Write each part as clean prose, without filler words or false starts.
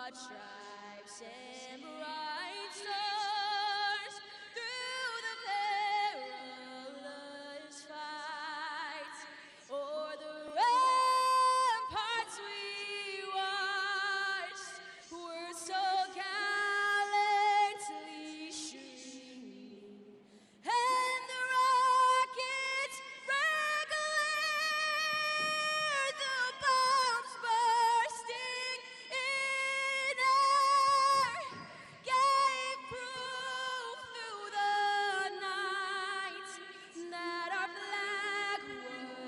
broad stripes and bright stars through the perilous fights, o'er the ramparts we watched were so gallantly streaming, and the rockets regular, the bombs bursting in air, gave proof through the night that our flag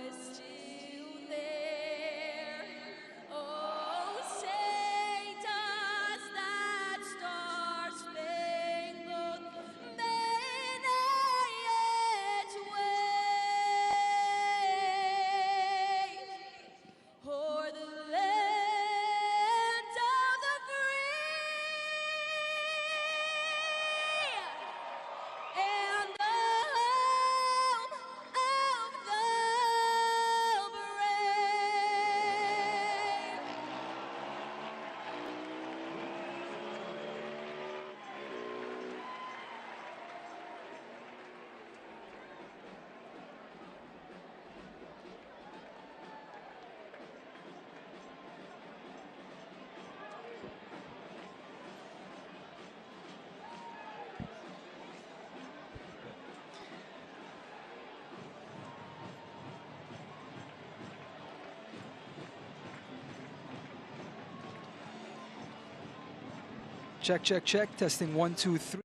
was still there. Oh, say does that star-spangled banner yet wave o'er the land of the free and the home of the brave? Check, check, check. Testing 1, 2, 3.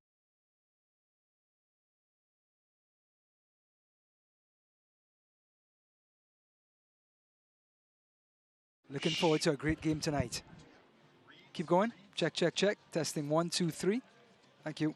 Looking forward to a great game tonight. Keep going. Check, check, check. Testing 1, 2, 3. Thank you.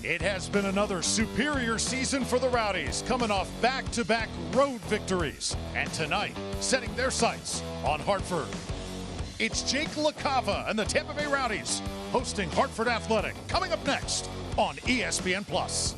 It has been another superior season for the Rowdies, coming off back-to-back road victories. And tonight, setting their sights on Hartford. It's Jake LaCava and the Tampa Bay Rowdies hosting Hartford Athletic, coming up next on ESPN+.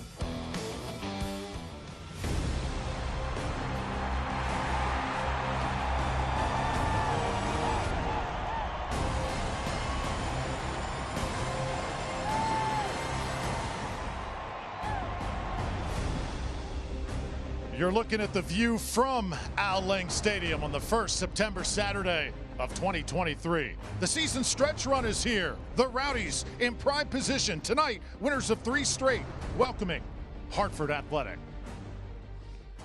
You're looking at the view from Al Lang Stadium on the first September Saturday of 2023. The season stretch run is here. The Rowdies in prime position tonight, winners of 3 straight, welcoming Hartford Athletic.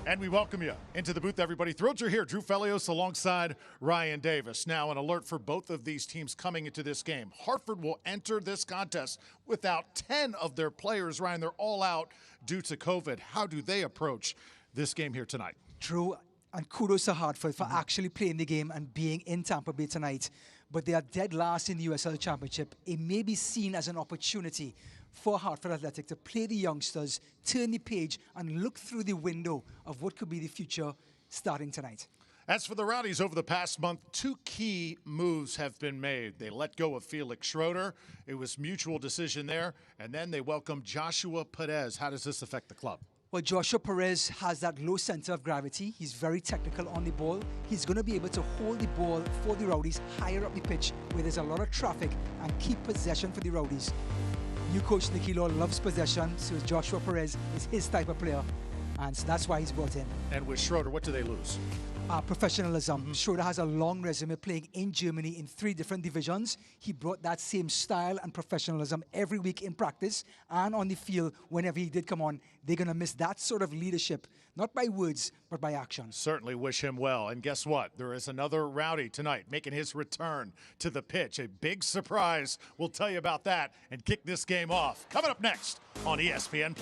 And we welcome you into the booth, everybody. Thrilled you're here. Drew Felios alongside Ryan Davis. Now, an alert for both of these teams coming into this game. Hartford will enter this contest without 10 of their players. Ryan, they're all out due to COVID. How do they approach this game here tonight? True, and kudos to Hartford for actually playing the game and being in Tampa Bay tonight. But they are dead last in the USL Championship. It may be seen as an opportunity for Hartford Athletic to play the youngsters, turn the page, and look through the window of what could be the future starting tonight. As for the Rowdies, over the past month, 2 key moves have been made. They let go of Felix Schroeder. It was mutual decision there. And then they welcomed Joshua Perez. How does this affect the club? Well, Joshua Perez has that low center of gravity. He's very technical on the ball. He's going to be able to hold the ball for the Rowdies higher up the pitch where there's a lot of traffic and keep possession for the Rowdies. New coach Nicky Law loves possession, so Joshua Perez is his type of player, and so that's why he's brought in. And with Schroeder, what do they lose? professionalism. Schroeder has a long resume playing in Germany in 3 different divisions. He brought that same style and professionalism every week in practice and on the field whenever he did come on. They're going to miss that sort of leadership, not by words, but by action. Certainly wish him well. And guess what? There is another Rowdy tonight making his return to the pitch. A big surprise. We'll tell you about that and kick this game off. Coming up next on ESPN+.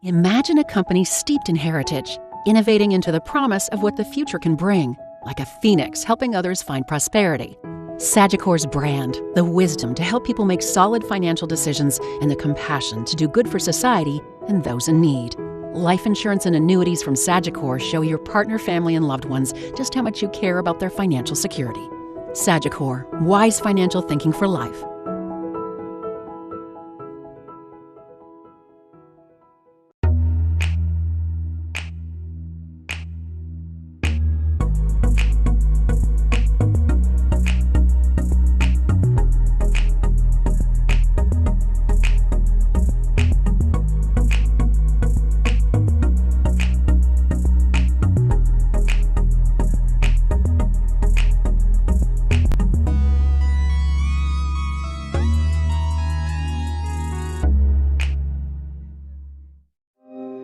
Imagine a company steeped in heritage, innovating into the promise of what the future can bring, like a phoenix helping others find prosperity. Sagicor's brand, the wisdom to help people make solid financial decisions, and the compassion to do good for society and those in need. Life insurance and annuities from Sagicor show your partner, family, and loved ones just how much you care about their financial security. Sagicor, wise financial thinking for life.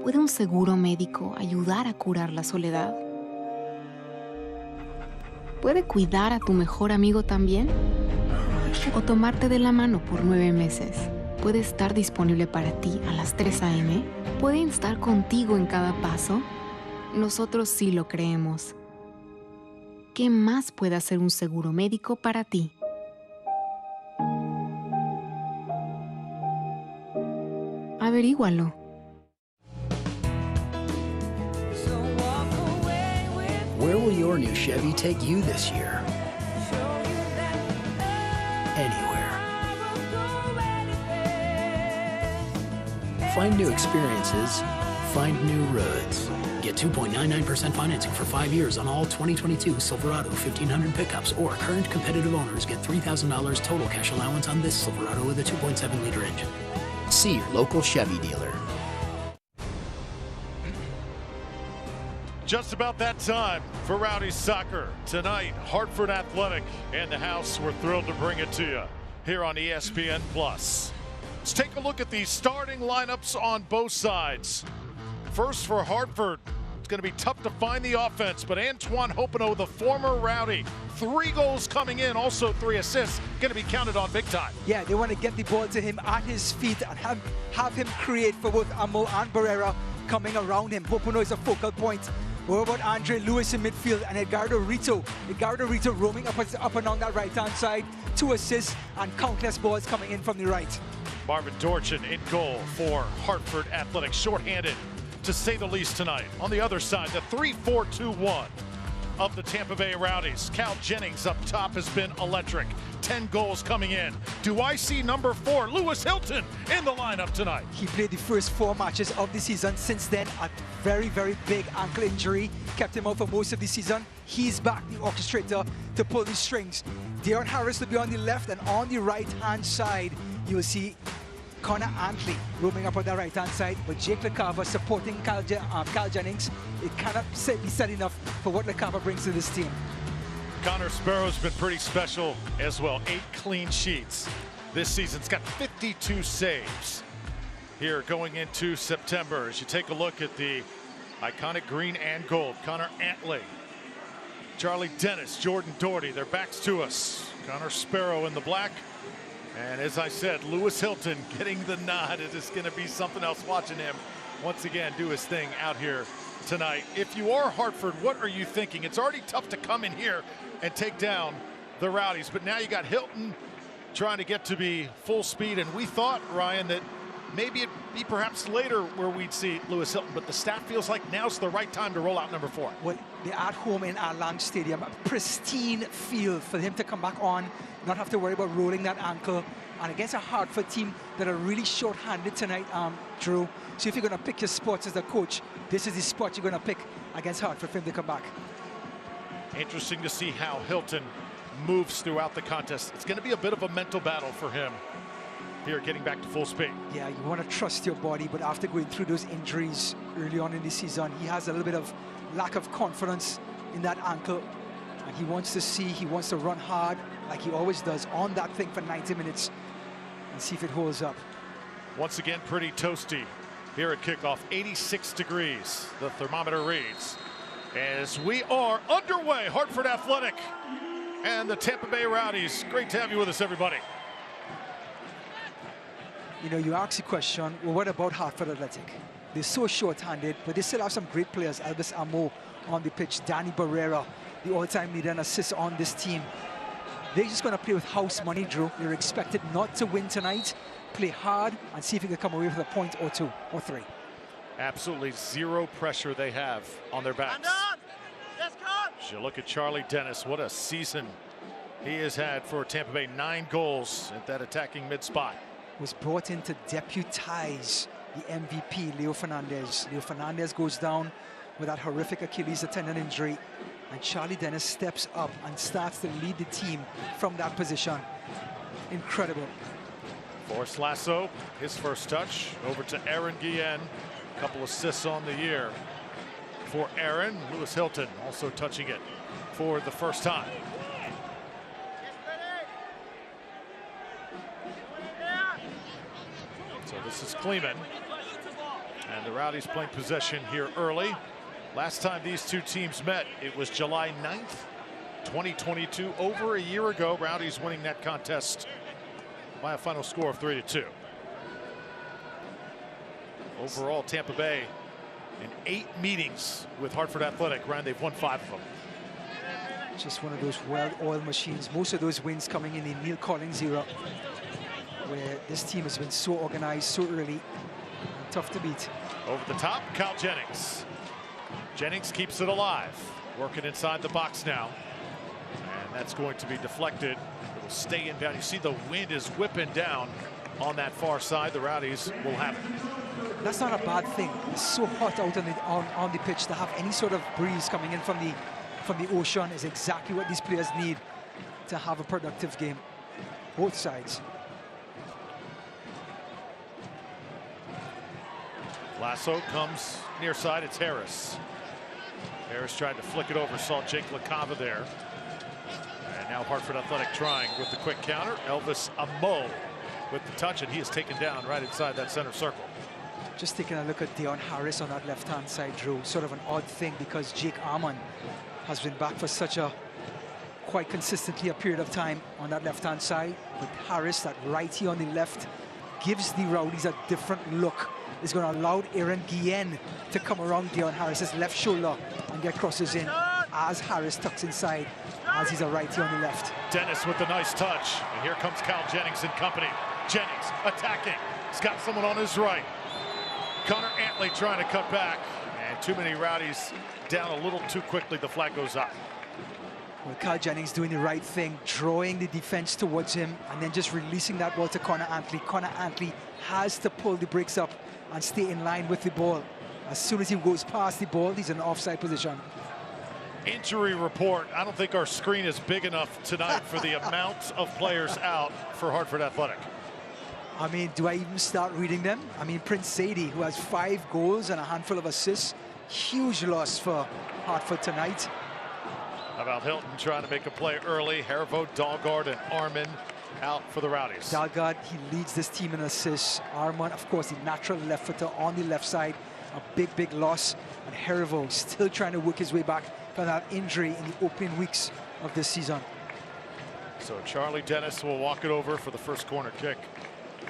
¿Puede un seguro médico ayudar a curar la soledad? ¿Puede cuidar a tu mejor amigo también? ¿O tomarte de la mano por 9 meses? ¿Puede estar disponible para ti a las 3 a.m.? ¿Puede estar contigo en cada paso? Nosotros sí lo creemos. ¿Qué más puede hacer un seguro médico para ti? Averígualo. Where will your new Chevy take you this year? Anywhere. Find new experiences. Find new roads. Get 2.99% financing for 5 years on all 2022 Silverado 1500 pickups, or current competitive owners get $3,000 total cash allowance on this Silverado with a 2.7-liter engine. See your local Chevy dealer. Just about that time for Rowdies Soccer. Tonight, Hartford Athletic in the house. We're thrilled to bring it to you here on ESPN+. Let's take a look at the starting lineups on both sides. First for Hartford, it's going to be tough to find the offense, but Antoine Hopino, the former Rowdy, 3 goals coming in, also 3 assists, going to be counted on big time. Yeah, they want to get the ball to him at his feet and have him create for both Amo and Barrera coming around him. Hopino is a focal point. What about Andre Lewis in midfield and Edgardo Rito? Edgardo Rito roaming up and down that right-hand side, 2 assists and countless balls coming in from the right. Marvin Dorchin in goal for Hartford Athletic, shorthanded to say the least tonight. On the other side, the 3-4-2-1 of the Tampa Bay Rowdies. Cal Jennings up top has been electric. 10 goals coming in. Do I see number 4, Lewis Hilton, in the lineup tonight? He played the first 4 matches of the season. Since then, a very, very big ankle injury kept him out for most of the season. He's back, the orchestrator, to pull the strings. Deon Harris will be on the left, and on the right-hand side, you'll see Connor Antley roaming up on the right-hand side, but Jake LeCava supporting Cal Jennings. It cannot be said enough for what LeCava brings to this team. Connor Sparrow's been pretty special as well. 8 clean sheets this season. He's got 52 saves here going into September. As you take a look at the iconic green and gold, Connor Antley, Charlie Dennis, Jordan Doherty, their backs to us. Connor Sparrow in the black. And as I said, Lewis Hilton getting the nod. It is going to be something else watching him once again do his thing out here tonight. If you are Hartford, what are you thinking? It's already tough to come in here and take down the Rowdies, but now you got Hilton trying to get to be full speed. And we thought, Ryan, that maybe it'd be perhaps later where we'd see Lewis Hilton, but the staff feels like now's the right time to roll out number 4. Well, they're at home in our Lang Stadium, a pristine field for him to come back on, not have to worry about rolling that ankle. And against a Hartford team that are really short-handed tonight, Drew. So if you're going to pick your spots as a coach, this is the spot you're going to pick against Hartford for him to come back. Interesting to see how Hilton moves throughout the contest. It's going to be a bit of a mental battle for him here getting back to full speed. Yeah, you want to trust your body, but after going through those injuries early on in the season, he has a little bit of lack of confidence in that ankle. And he wants to run hard like he always does on that thing for 90 minutes and see if it holds up. Once again, pretty toasty here at kickoff. 86 degrees, the thermometer reads. As we are underway, Hartford Athletic and the Tampa Bay Rowdies. Great to have you with us, everybody. You know, you ask the question, well, what about Hartford Athletic? They're so short-handed, but they still have some great players. Elvis Amo on the pitch, Danny Barrera, the all-time leader and assist on this team. They're just going to play with house money, Drew. They're expected not to win tonight. Play hard and see if they can come away with a point or two or three. Absolutely zero pressure they have on their backs. As you look at Charlie Dennis, what a season he has had for Tampa Bay. 9 goals at that attacking mid-spot. Was brought in to deputize the MVP, Leo Fernandez. Leo Fernandez goes down with that horrific Achilles tendon injury, and Charlie Dennis steps up and starts to lead the team from that position. Incredible. Forrest Lasso, his first touch over to Aaron Guillen. A couple assists on the year for Aaron. Lewis Hilton also touching it for the first time. So this is Kleeman, and the Rowdies playing possession here early. Last time these two teams met, it was July 9th, 2022, over a year ago. Rowdies winning that contest by a final score of 3-2. Overall, Tampa Bay in 8 meetings with Hartford Athletic. Ryan, they've won 5 of them. Just one of those well-oiled machines. Most of those wins coming in the Neil Collins era, where this team has been so organized so early and tough to beat. Over the top, Kyle Jennings. Jennings keeps it alive, working inside the box now, and that's going to be deflected. It will stay inbound. You see the wind is whipping down on that far side. The Rowdies will have it. That's not a bad thing. It's so hot out on the pitch. To have any sort of breeze coming in from the ocean is exactly what these players need to have a productive game. Both sides. Lasso comes near side. It's Harris. Harris tried to flick it over, saw Jake LaCava there. And now Hartford Athletic trying with the quick counter. Elvis Amo with the touch, and he is taken down right inside that center circle. Just taking a look at Dion Harris on that left-hand side, Drew. Sort of an odd thing because Jake Armand has been back for such a quite consistently a period of time on that left-hand side. But Harris, that righty on the left, gives the Rowdies a different look. Is going to allow Aaron Guillen to come around Dion Harris's left shoulder and get crosses in as Harris tucks inside, as he's a righty on the left. Dennis with the nice touch, and here comes Kyle Jennings and company. Jennings attacking. He's got someone on his right. Connor Antley trying to cut back, and too many Rowdies down a little too quickly. The flag goes up. Well, Kyle Jennings doing the right thing, drawing the defense towards him, and then just releasing that ball to Connor Antley. Connor Antley has to pull the brakes up and stay in line with the ball. As soon as he goes past the ball, he's in an offside position. Injury report. I don't think our screen is big enough tonight for the amount of players out for Hartford Athletic. I mean, do I even start reading them? I mean, Prince Sadie, who has 5 goals and a handful of assists. Huge loss for Hartford tonight. How about Hilton trying to make a play early? Hervo, Dahlgaard, and Arman out for the Rowdies. Dahlgaard, he leads this team in assists. Armand, of course, the natural left footer on the left side. A big loss. And Hervo still trying to work his way back from that injury in the opening weeks of this season. So Charlie Dennis will walk it over for the first corner kick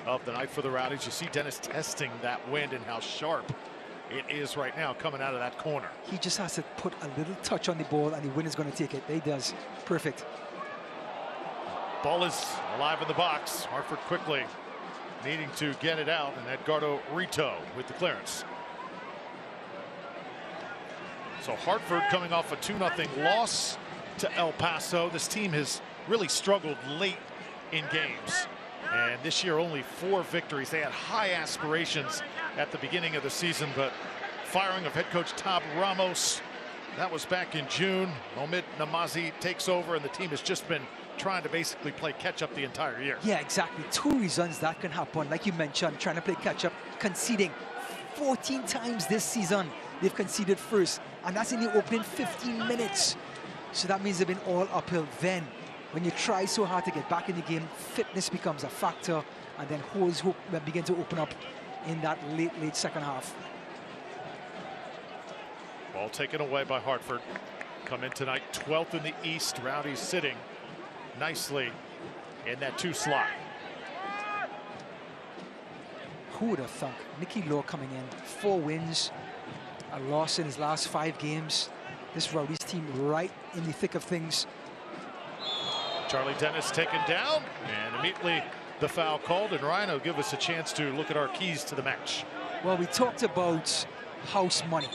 of the night for the Rowdies. You see Dennis testing that wind and how sharp it is right now coming out of that corner. He just has to put a little touch on the ball and the wind is going to take it. He does. Perfect. Ball is alive in the box. Hartford quickly needing to get it out, and Edgardo Rito with the clearance. So Hartford coming off a 2-0 loss to El Paso. This team has really struggled late in games, and this year only 4 victories. They had high aspirations at the beginning of the season, but firing of head coach Tab Ramos, that was back in June. Omid Namazi takes over, and the team has just been trying to basically play catch-up the entire year. Yeah, exactly. Two reasons that can happen. Like you mentioned, trying to play catch-up, conceding 14 times this season. They've conceded first, and that's in the opening 15 minutes. So that means they've been all uphill. Then, when you try so hard to get back in the game, fitness becomes a factor, and then holes begin to open up in that late second half. Ball taken away by Hartford. Come in tonight, 12th in the East. Rowdies sitting nicely in that 2 slot. Who would have thunk? Nicky Law coming in, 4 wins, a loss in his last 5 games. This Rowdies team right in the thick of things. Charlie Dennis taken down, and immediately the foul called, and Ryan will give us a chance to look at our keys to the match. Well, we talked about house money.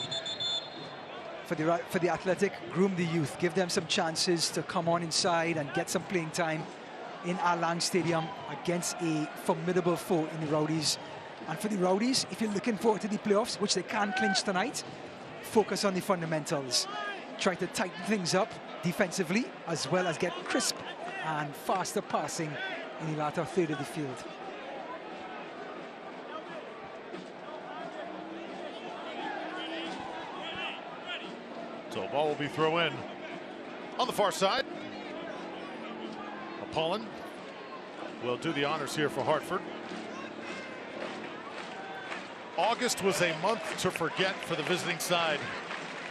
For the Athletic, groom the youth, give them some chances to come on inside and get some playing time in Al Stadium against a formidable foe in the Rowdies. And for the Rowdies, if you're looking forward to the playoffs, which they can clinch tonight, focus on the fundamentals. Try to tighten things up defensively, as well as get crisp and faster passing in the latter third of the field. So ball will be thrown in on the far side. Apollon will do the honors here for Hartford. August was a month to forget for the visiting side.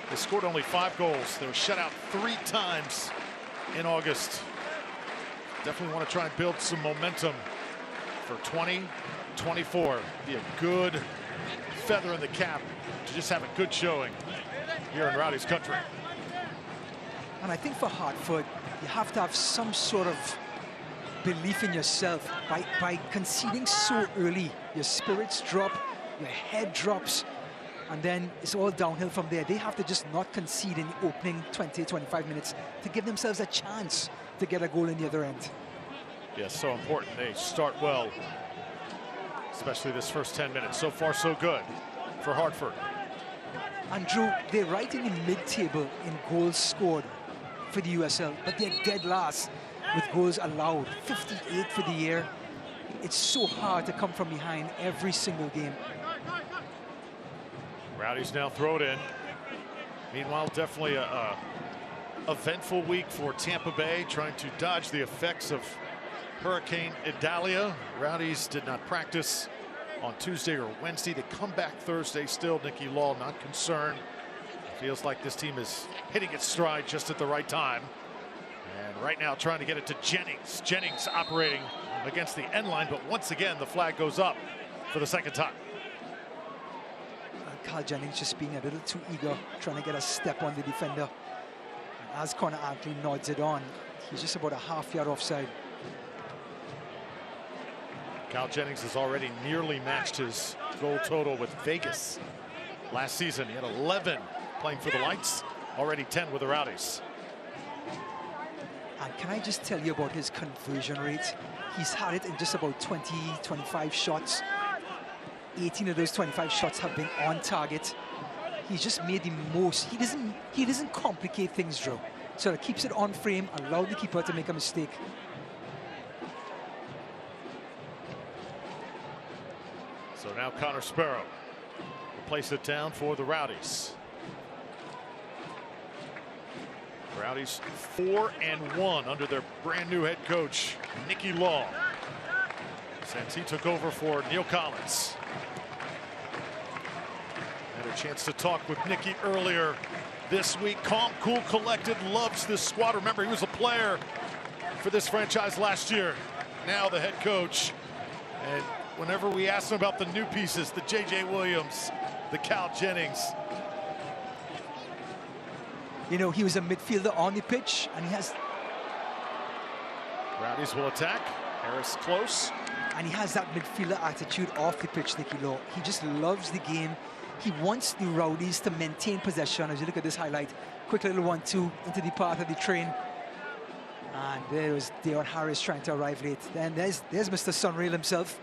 They scored only 5 goals. They were shut out 3 times in August. Definitely want to try and build some momentum for 2024. Be a good feather in the cap to just have a good showing here in Rowdies country. And I think for Hartford, you have to have some sort of belief in yourself. By conceding so early, your spirits drop, your head drops, and then it's all downhill from there. They have to just not concede in the opening 20-25 minutes to give themselves a chance to get a goal in the other end. Yes, so important they start well, especially this first 10 minutes. So far, so good for Hartford. And Drew, they're right in the mid-table in goals scored for the USL, but they're dead last with goals allowed, 58 for the year. It's so hard to come from behind every single game. Rowdies now throw it in. Meanwhile, definitely a eventful week for Tampa Bay, trying to dodge the effects of Hurricane Idalia. Rowdies did not practice on Tuesday or Wednesday. They come back Thursday still. Nicky Law not concerned. Feels like this team is hitting its stride just at the right time. And right now trying to get it to Jennings. Jennings operating against the end line, but once again the flag goes up for the second time. Carl Jennings just being a little too eager, trying to get a step on the defender. And as Connor Antley nods it on, he's just about a half-yard offside. Carl Jennings has already nearly matched his goal total with Vegas. Last season, he had 11 playing for the Lights, already 10 with the Rowdies. And can I just tell you about his conversion rate? He's had it in just about 20-25 shots. 18 of those 25 shots have been on target. He's just made the most. He doesn't complicate things, Drew. So it keeps it on frame, allow the keeper to make a mistake. So now Connor Sparrow will place it down for the Rowdies. Rowdies 4-1 under their brand new head coach, Nicky Law, since he took over for Neil Collins. Had a chance to talk with Nicky earlier this week. Calm, cool, collected, loves this squad. Remember, he was a player for this franchise last year. Now the head coach. And whenever we ask him about the new pieces, the J.J. Williams, the Cal Jennings. You know, he was a midfielder on the pitch, and he has... Rowdies will attack. Harris close. And he has that midfielder attitude off the pitch, Nicky Law. He just loves the game. He wants the Rowdies to maintain possession. As you look at this highlight, quick little 1-2 into the path of the train. And there was Deon Harris trying to arrive late. Then there's Mr. Sunrail himself.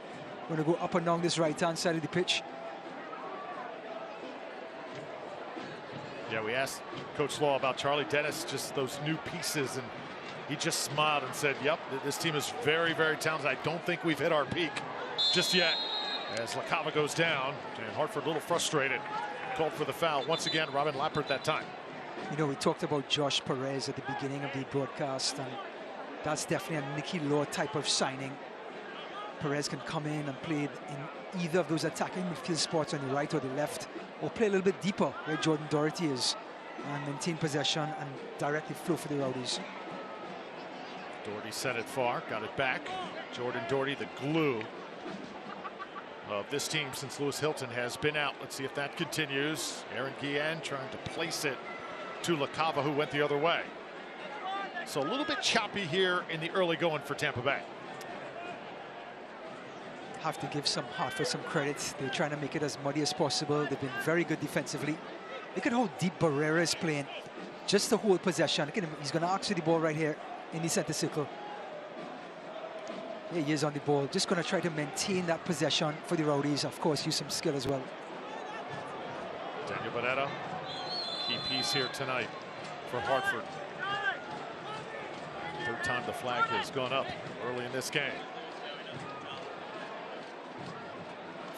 Going to go up and down this right-hand side of the pitch. Yeah, we asked Coach Law about Charlie Dennis, just those new pieces, and He just smiled and said, yep, this team is very, very talented. I don't think we've hit our peak just yet. As LaCava goes down, and Hartford a little frustrated. Called for the foul. Once again, Robin Lappert that time. You know, we talked about Josh Perez at the beginning of the broadcast, and that's definitely a Nicky Law type of signing. Perez can come in and play in either of those attacking midfield spots on the right or the left, or play a little bit deeper where Jordan Doherty is, and maintain possession and directly flow for the Rowdies. Doherty sent it far, got it back. Jordan Doherty, the glue of this team since Lewis Hilton has been out. Let's see if that continues. Aaron Guillen trying to place it to LaCava, who went the other way. So a little bit choppy here in the early going for Tampa Bay. Have to give Hartford some credit. They're trying to make it as muddy as possible. They've been very good defensively. Look at how deep Barrera is playing. Just to hold possession. Look at him. He's going to ask for the ball right here in the center circle. There he is on the ball. Just going to try to maintain that possession for the Rowdies. Of course, use some skill as well. Daniel Bonetta, key piece here tonight for Hartford. Third time the flag has gone up early in this game.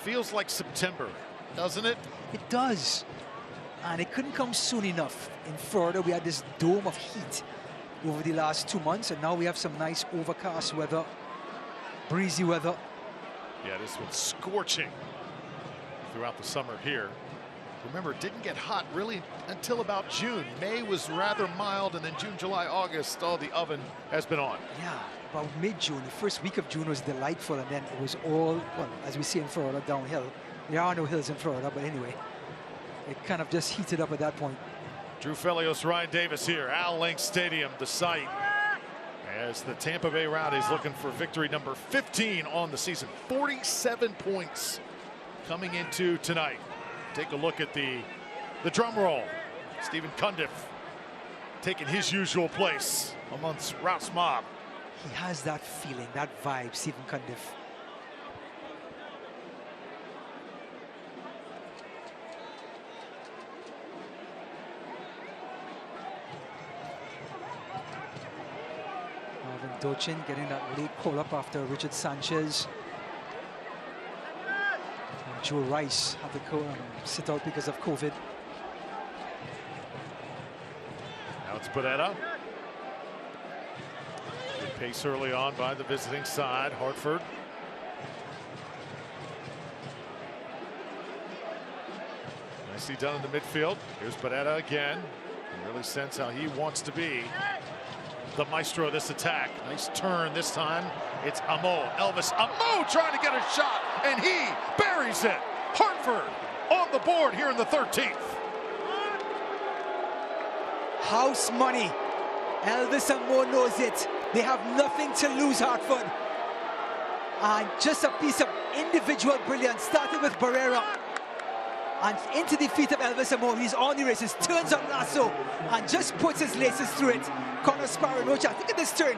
Feels like September, doesn't it? It does. And it couldn't come soon enough. In Florida, we had this dome of heat over the last 2 months, and now we have some nice overcast weather, breezy weather. Yeah, this was scorching throughout the summer here. Remember, it didn't get hot really until about June. May was rather mild, and then June, July, August, the oven has been on. Yeah, about mid-June. The first week of June was delightful, and then it was all, well, as we see in Florida, downhill. There are no hills in Florida, but anyway, it kind of just heated up at that point. Drew Felios, Ryan Davis here, Al Link Stadium, the site, as the Tampa Bay Rowdies looking for victory number 15 on the season. 47 points coming into tonight. Take a look at the drum roll. Stephen Cundiff taking his usual place amongst Rouse Mob. He has that feeling, that vibe, Stephen Cundiff. Marvin Dochin getting that late call up after Richard Sanchez. And Joe Rice had to sit out because of COVID. Now it's Bonetta. Good pace early on by the visiting side, Hartford. Nicely done in the midfield. Here's Bonetta again. You really sense how he wants to be the maestro of this attack. Nice turn this time. It's Amo. Elvis Amo trying to get a shot, and he buries it. Hartford on the board here in the 13th. House money. Elvis Amo knows it. They have nothing to lose, Hartford. And just a piece of individual brilliance. Started with Barrera. And into the feet of Elvis Amo. He's on the races. Turns on Lasso. And just puts his laces through it. Connor Sparrow, no chance. Look at this turn.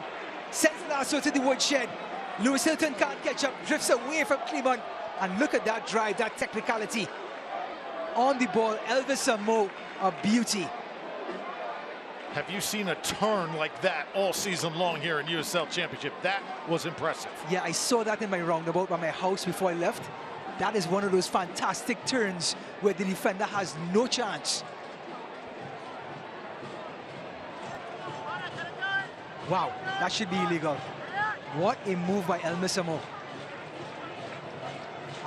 Sends Lasso to the woodshed. Lewis Hilton can't catch up. Drifts away from Clement. And look at that drive, that technicality. On the ball, Elvis Amo, a beauty. Have you seen a turn like that all season long here in USL Championship? That was impressive. Yeah, I saw that in my roundabout by my house before I left. That is one of those fantastic turns where the defender has no chance. Wow, that should be illegal. What a move by Elvis Amo.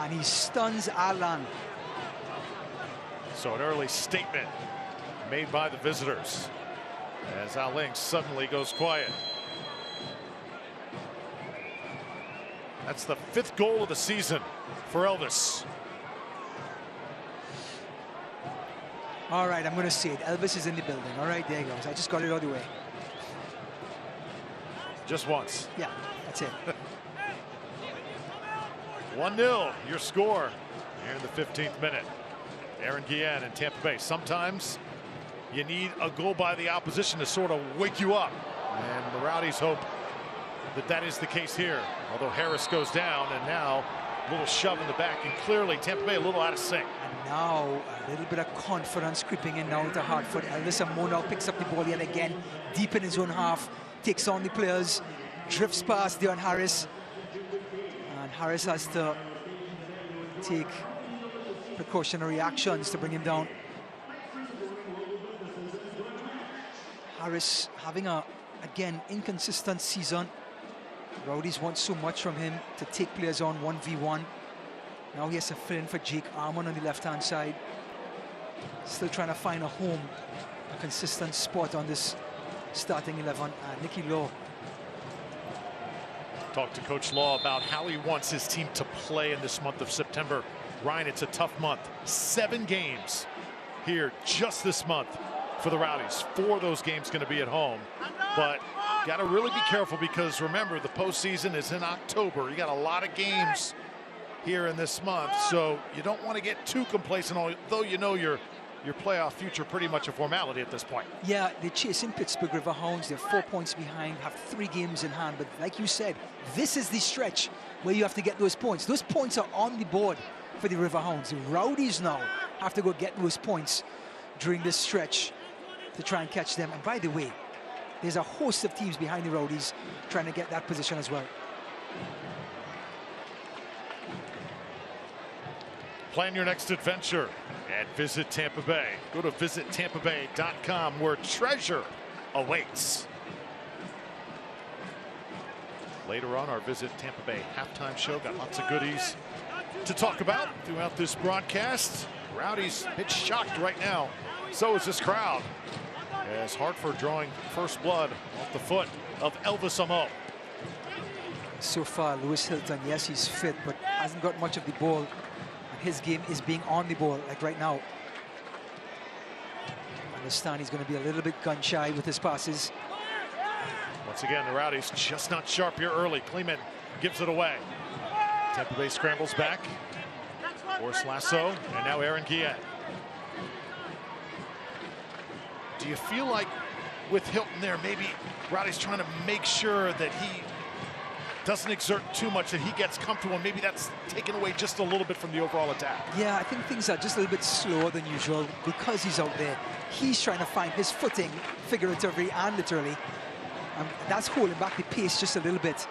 And he stuns Alan. So an early statement made by the visitors as Al Link suddenly goes quiet. That's the 5th goal of the season for Elvis. All right, I'm going to say it. Elvis is in the building. All right, there he goes. I just got it all the way. Just once. Yeah, that's it. 1-0, your score here in the 15th minute. Aaron Guillen in Tampa Bay. Sometimes you need a goal by the opposition to sort of wake you up. And the Rowdies hope that that is the case here. Although Harris goes down, and now a little shove in the back, and clearly Tampa Bay a little out of sync. And now a little bit of confidence creeping in now to Hartford. Elvis Amo now picks up the ball yet again, deep in his own half. takes on the players, drifts past Dion Harris, and Harris has to take precautionary actions to bring him down. Harris having a, again, inconsistent season. Rowdies want so much from him to take players on 1v1. Now he has to fill in for Jake Armand on the left-hand side. Still trying to find a home, a consistent spot on this starting 11. Nicky Law. Talked to Coach Law about how he wants his team to play in this month of September. Ryan, it's a tough month. 7 games here just this month for the Rowdies. 4 of those games going to be at home. But got to really be careful because remember, the postseason is in October. You got a lot of games here in this month, so you don't want to get too complacent, although you know your playoff future pretty much a formality at this point. Yeah, they're chasing Pittsburgh Riverhounds. They're 4 points behind, have 3 games in hand. But like you said, this is the stretch where you have to get those points. Those points are on the board for the Riverhounds. The Rowdies now have to go get those points during this stretch to try and catch them. And by the way, there's a host of teams behind the Rowdies trying to get that position as well. Plan your next adventure and visit Tampa Bay. Go to visitTampaBay.com where treasure awaits. Later on, our Visit Tampa Bay halftime show. Got lots of goodies to talk about throughout this broadcast. Rowdies hit shocked right now. So is this crowd. As Hartford drawing first blood off the foot of Elvis Amo. So far, Lewis Hilton, yes, he's fit, but hasn't got much of the ball. His game is being on the ball, like right now. I understand he's going to be a little bit gun shy with his passes. Once again, the Rowdies just not sharp here early. Kleeman gives it away. Tampa Bay scrambles back. Boris Lasso, and now Aaron Guillen. Do you feel like with Hilton there, maybe Rowdies trying to make sure that he doesn't exert too much, that he gets comfortable, and maybe that's taken away just a little bit from the overall attack? Yeah, I think things are just a little bit slower than usual because he's out there. He's trying to find his footing, figuratively and literally. That's holding back the pace just a little bit.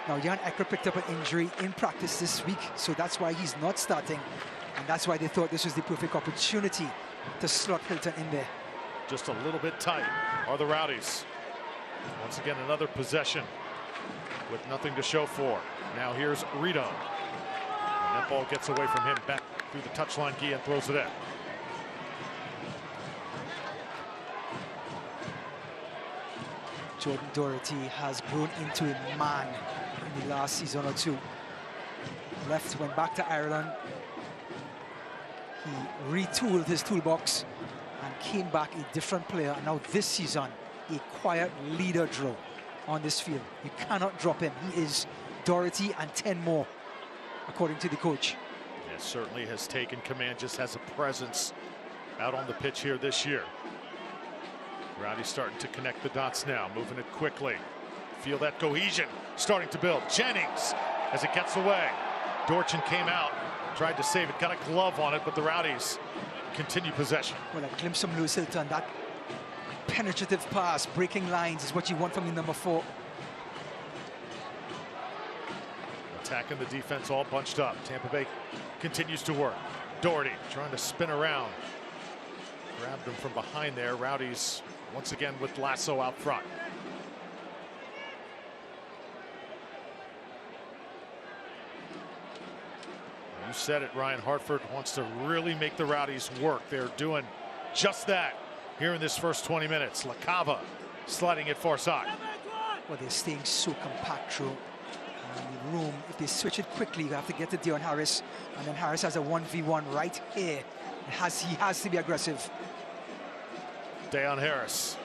Now, Jan Ecker picked up an injury in practice this week, so that's why he's not starting. And that's why they thought this was the perfect opportunity to slot Hilton in there. Just a little bit tight are the Rowdies. Once again, another possession with nothing to show for. Now here's Rito. And that ball gets away from him, back through the touchline. Guillen throws it in. Jordan Doherty has grown into a man in the last season or 2. Left, went back to Ireland. He retooled his toolbox and came back a different player. And now this season, a quiet leader draw on this field. You cannot drop him. He is Doherty and 10 more, according to the coach. Yeah, certainly has taken command, just has a presence out on the pitch here this year. Rowdy's starting to connect the dots now, moving it quickly. Feel that cohesion starting to build. Jennings, as it gets away. Dorchin came out, tried to save it, got a glove on it, but the Rowdies continue possession. Well, a glimpse from Lewis Hilton. That penetrative pass, breaking lines is what you want from the number 4. Attacking the defense all bunched up. Tampa Bay continues to work. Doherty trying to spin around. Grabbed them from behind there. Rowdies once again with Lasso out front. You said it, Ryan. Hartford wants to really make the Rowdies work. They're doing just that here in this first 20 minutes. LaCava sliding it far side. Well, they're staying so compact through the room. If they switch it quickly, you have to get to Dion Harris, and then Harris has a 1v1 right here. He has to be aggressive. Dion Harris.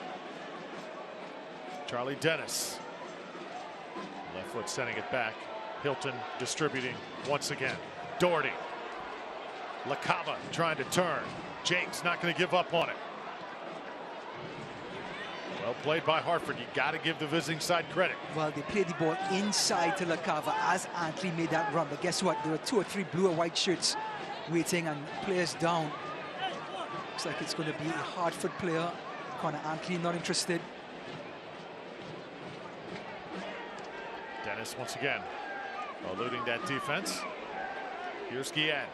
Charlie Dennis. Left foot sending it back. Hilton distributing once again. Doherty. LaCava trying to turn. James not going to give up on it. Well played by Hartford. You got to give the visiting side credit. Well, they played the ball inside to LaCava as Antley made that run. But guess what? There were 2 or 3 blue or white shirts waiting and players down. Looks like it's going to be a Hartford player. Connor Antley not interested. Dennis once again eluding that defense. Here's Guillen.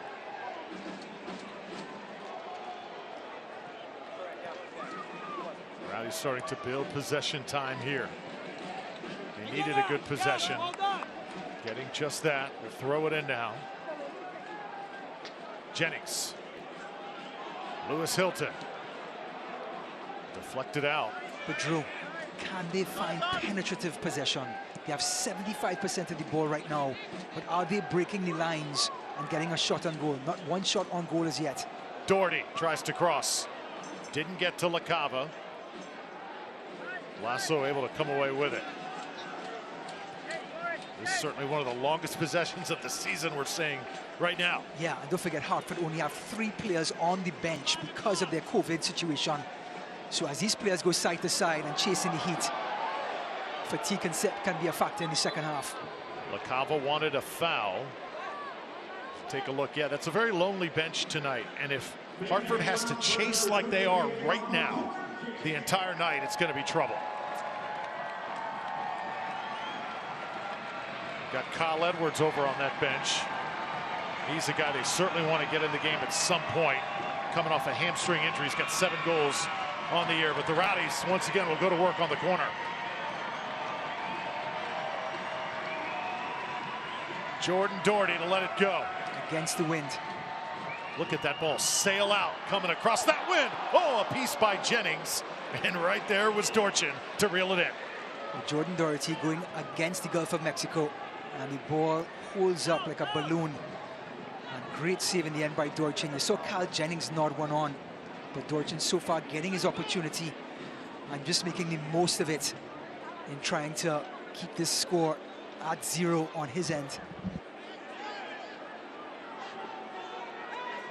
Rowdies starting to build possession time here. They needed a good possession. Getting just that. We'll throw it in now. Jennings. Lewis Hilton. Deflected out. But Drew, can they find penetrative possession? They have 75% of the ball right now, but are they breaking the lines and getting a shot on goal? Not one shot on goal as yet. Doherty tries to cross. Didn't get to LaCava. Lasso able to come away with it. This is certainly one of the longest possessions of the season we're seeing right now. Yeah, and don't forget, Hartford only have 3 players on the bench because of their COVID situation. So as these players go side to side and chasing the heat, fatigue can be a factor in the second half. LaCava wanted a foul. Take a look. Yeah, that's a very lonely bench tonight. And if Hartford has to chase like they are right now the entire night, it's going to be trouble. Got Kyle Edwards over on that bench. He's a guy they certainly want to get in the game at some point. Coming off a hamstring injury, he's got 7 goals on the year. But the Rowdies, once again, will go to work on the corner. Jordan Doherty to let it go. Against the wind. Look at that ball sail out, coming across that wind. Oh, a piece by Jennings. And right there was Dorchin to reel it in. Jordan Doherty going against the Gulf of Mexico. And the ball holds up like a balloon. And great save in the end by Dorchin. You saw Cal Jennings nod one on. But Dorchin so far getting his opportunity and just making the most of it in trying to keep this score at 0 on his end.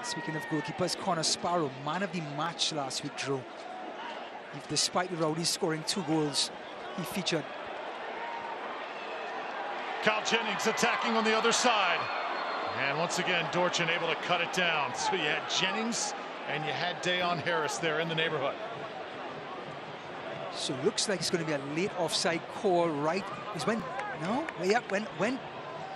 Speaking of goalkeepers, Connor Sparrow, man of the match last week, Drew. Despite the Rowdies scoring 2 goals, he featured. Cal Jennings attacking on the other side. And once again, Dorchin able to cut it down. So you had Jennings and you had Dayon Harris there in the neighborhood. So looks like it's going to be a late offside call, right? Is when, no? Yeah, when.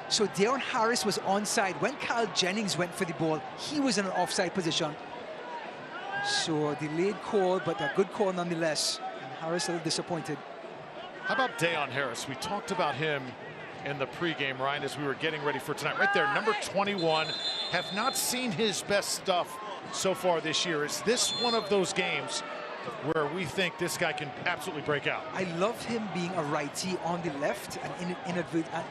So Dayon Harris was onside. When Cal Jennings went for the ball, he was in an offside position. So delayed call, but a good call nonetheless. And Harris a little disappointed. How about Dayon Harris? We talked about him in the pregame, Ryan, as we were getting ready for tonight. Right there, number 21. Have not seen his best stuff so far this year. Is this one of those games where we think this guy can absolutely break out? I love him being a righty on the left, an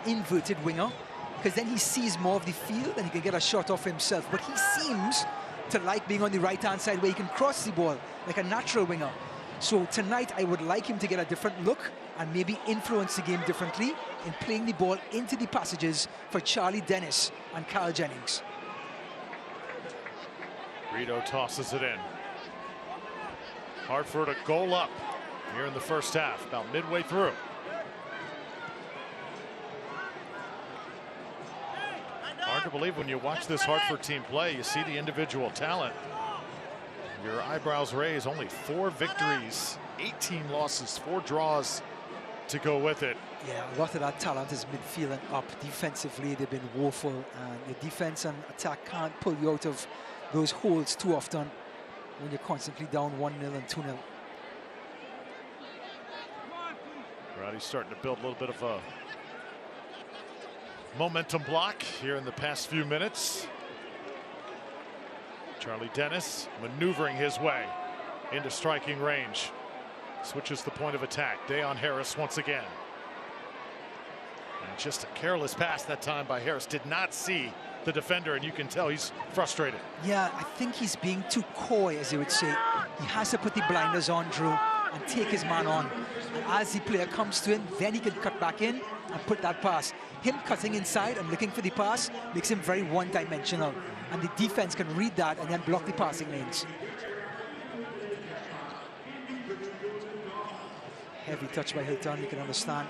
inverted winger, because then he sees more of the field and he can get a shot off himself. But he seems to like being on the right-hand side where he can cross the ball like a natural winger. So tonight I would like him to get a different look and maybe influence the game differently in playing the ball into the passages for Charlie Dennis and Kyle Jennings. Rito tosses it in. Hartford a goal up here in the first half, about midway through. Hard to believe when you watch this Hartford team play, you see the individual talent. Your eyebrows raise. Only 4 victories, 18 losses, 4 draws to go with it. Yeah, a lot of that talent has been feeling up. Defensively, they've been woeful, and the defense and attack can't pull you out of those holes too often when you're constantly down 1-0 and 2-0. Rowdies starting to build a little bit of a momentum block here in the past few minutes. Charlie Dennis maneuvering his way into striking range. Switches the point of attack. Dayon Harris once again. And just a careless pass that time by Harris. Did not see the defender, and you can tell he's frustrated. Yeah, I think he's being too coy, as you would say. He has to put the blinders on, Drew, and take his man on. And as the player comes to him, then he can cut back in and put that pass. Him cutting inside and looking for the pass makes him very one-dimensional. And the defense can read that and then block the passing lanes. Heavy touch by Hilton, you can understand.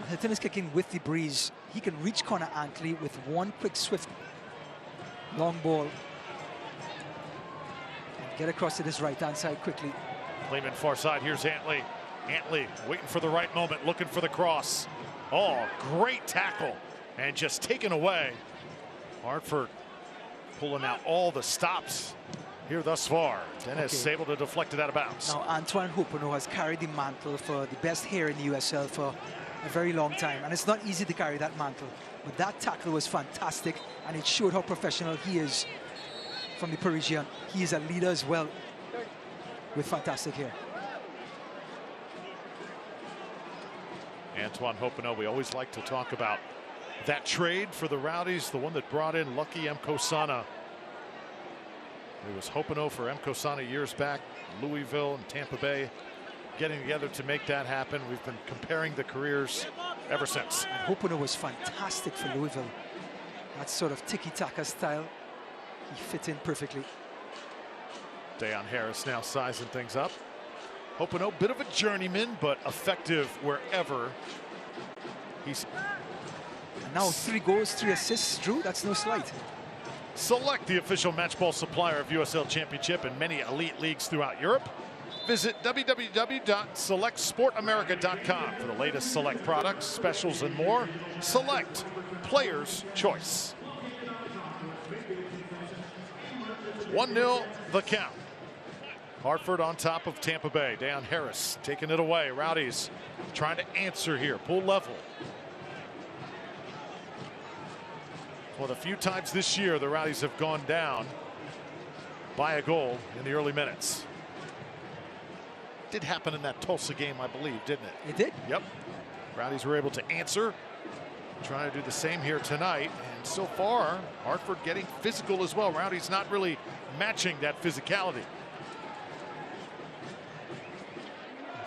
Hilton is kicking with the breeze. He can reach Connor Antley with one quick, swift, long ball. And get across to this right-hand side quickly. Lehman far side, here's Antley. Antley waiting for the right moment, looking for the cross. Oh, great tackle, and just taken away. Hartford pulling out all the stops here thus far. Dennis able to deflect it out of bounds. Now, Antoine Hopeno has carried the mantle for the best here in the USL for a very long time, and it's not easy to carry that mantle. But that tackle was fantastic, and it showed how professional he is from the Parisian. He is a leader as well, with fantastic hair. Antoine Hopeno, we always like to talk about that trade for the Rowdies, the one that brought in Lucky Mkosana. It was Hopeno for Mkosana years back, Louisville and Tampa Bay getting together to make that happen. We've been comparing the careers ever since. And Hopeno was fantastic for Louisville. That sort of tiki-taka style, he fit in perfectly. Deon Harris now sizing things up. Hopeno, bit of a journeyman, but effective wherever he's. And now 3 goals, 3 assists, Drew, that's no slight. Select, the official match ball supplier of USL Championship and many elite leagues throughout Europe. Visit www.selectsportamerica.com for the latest Select products, specials, and more. Select, player's choice. 1-0 the count. Hartford on top of Tampa Bay. Deon Harris taking it away. Rowdies trying to answer here. Pull level. Well, the few times this year the Rowdies have gone down by a goal in the early minutes. Did happen in that Tulsa game, I believe, didn't it? It did? Yep. Rowdies were able to answer. Trying to do the same here tonight. And so far, Hartford getting physical as well. Rowdies not really matching that physicality.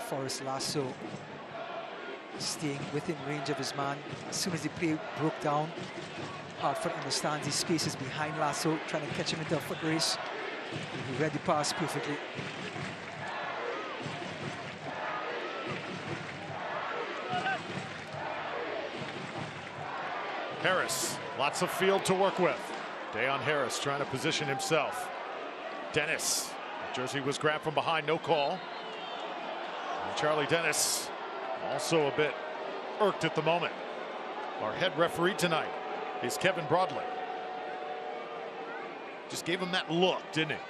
Forrest Lasso staying within range of his man. As soon as the play broke down, Hartford understands his spaces behind Lasso, trying to catch him into a foot race. He read the pass perfectly. Harris, lots of field to work with. Deon Harris trying to position himself. Dennis, jersey was grabbed from behind, no call. And Charlie Dennis also a bit irked at the moment. Our head referee tonight is Kevin Broadley. Just gave him that look, didn't he?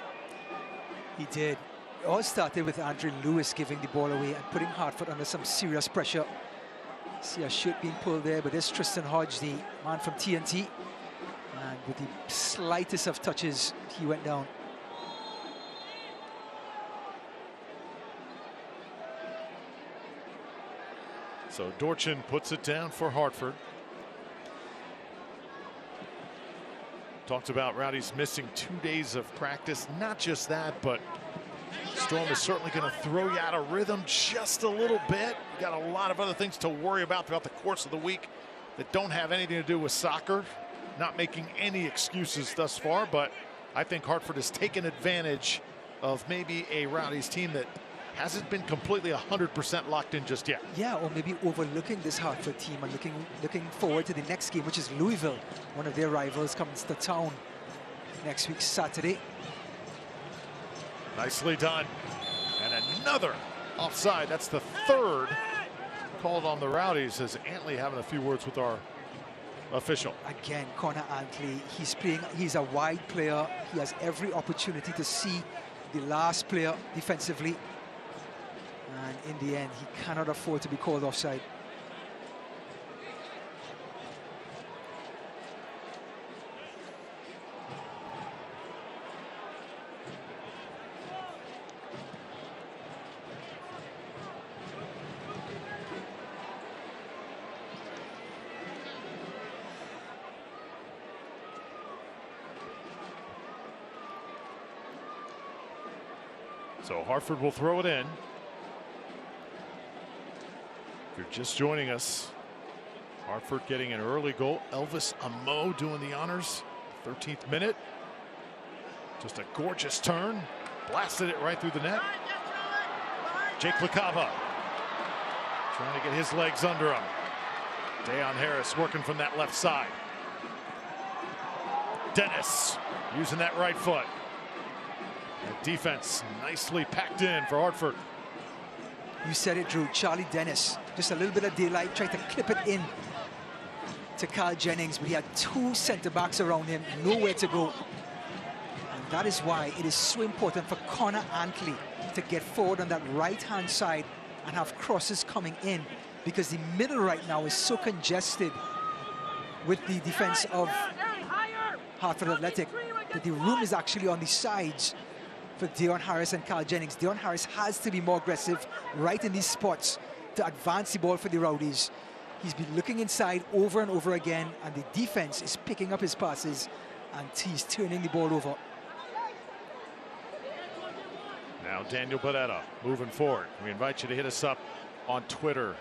He did. It all started with Andre Lewis giving the ball away and putting Hartford under some serious pressure. See a shirt being pulled there, but this Tristan Hodge, the man from TNT, and with the slightest of touches, he went down. So Dorchin puts it down for Hartford. Talked about Rowdies missing 2 days of practice. Not just that, but Storm is certainly going to throw you out of rhythm just a little bit. You got a lot of other things to worry about throughout the course of the week that don't have anything to do with soccer. Not making any excuses thus far, but I think Hartford has taken advantage of maybe a Rowdies team that hasn't been completely 100% locked in just yet. Yeah, or maybe overlooking this Hartford team and looking forward to the next game, which is Louisville. One of their rivals comes to town next week, Saturday. Nicely done. And another offside. That's the third called on the Rowdies, as Antley having a few words with our official. Again, Connor Antley, he's a wide player. He has every opportunity to see the last player defensively. And in the end, he cannot afford to be called offside. So Hartford will throw it in. If you're just joining us, Hartford getting an early goal. Elvis Amo doing the honors. 13th minute. Just a gorgeous turn. Blasted it right through the net. Jake LaCava trying to get his legs under him. Deon Harris working from that left side. Dennis using that right foot. The defense nicely packed in for Hartford. You said it, Drew. Charlie Dennis, just a little bit of daylight, tried to clip it in to Carl Jennings, but he had two centre-backs around him, nowhere to go. And that is why it is so important for Connor Antley to get forward on that right-hand side and have crosses coming in, because the middle right now is so congested with the defense of Hartford Athletic that the room is actually on the sides for Deon Harris and Carl Jennings. Deon Harris has to be more aggressive right in these spots to advance the ball for the Rowdies. He's been looking inside over and over again, and the defense is picking up his passes, and he's turning the ball over. Now Daniel Barrera moving forward. We invite you to hit us up on Twitter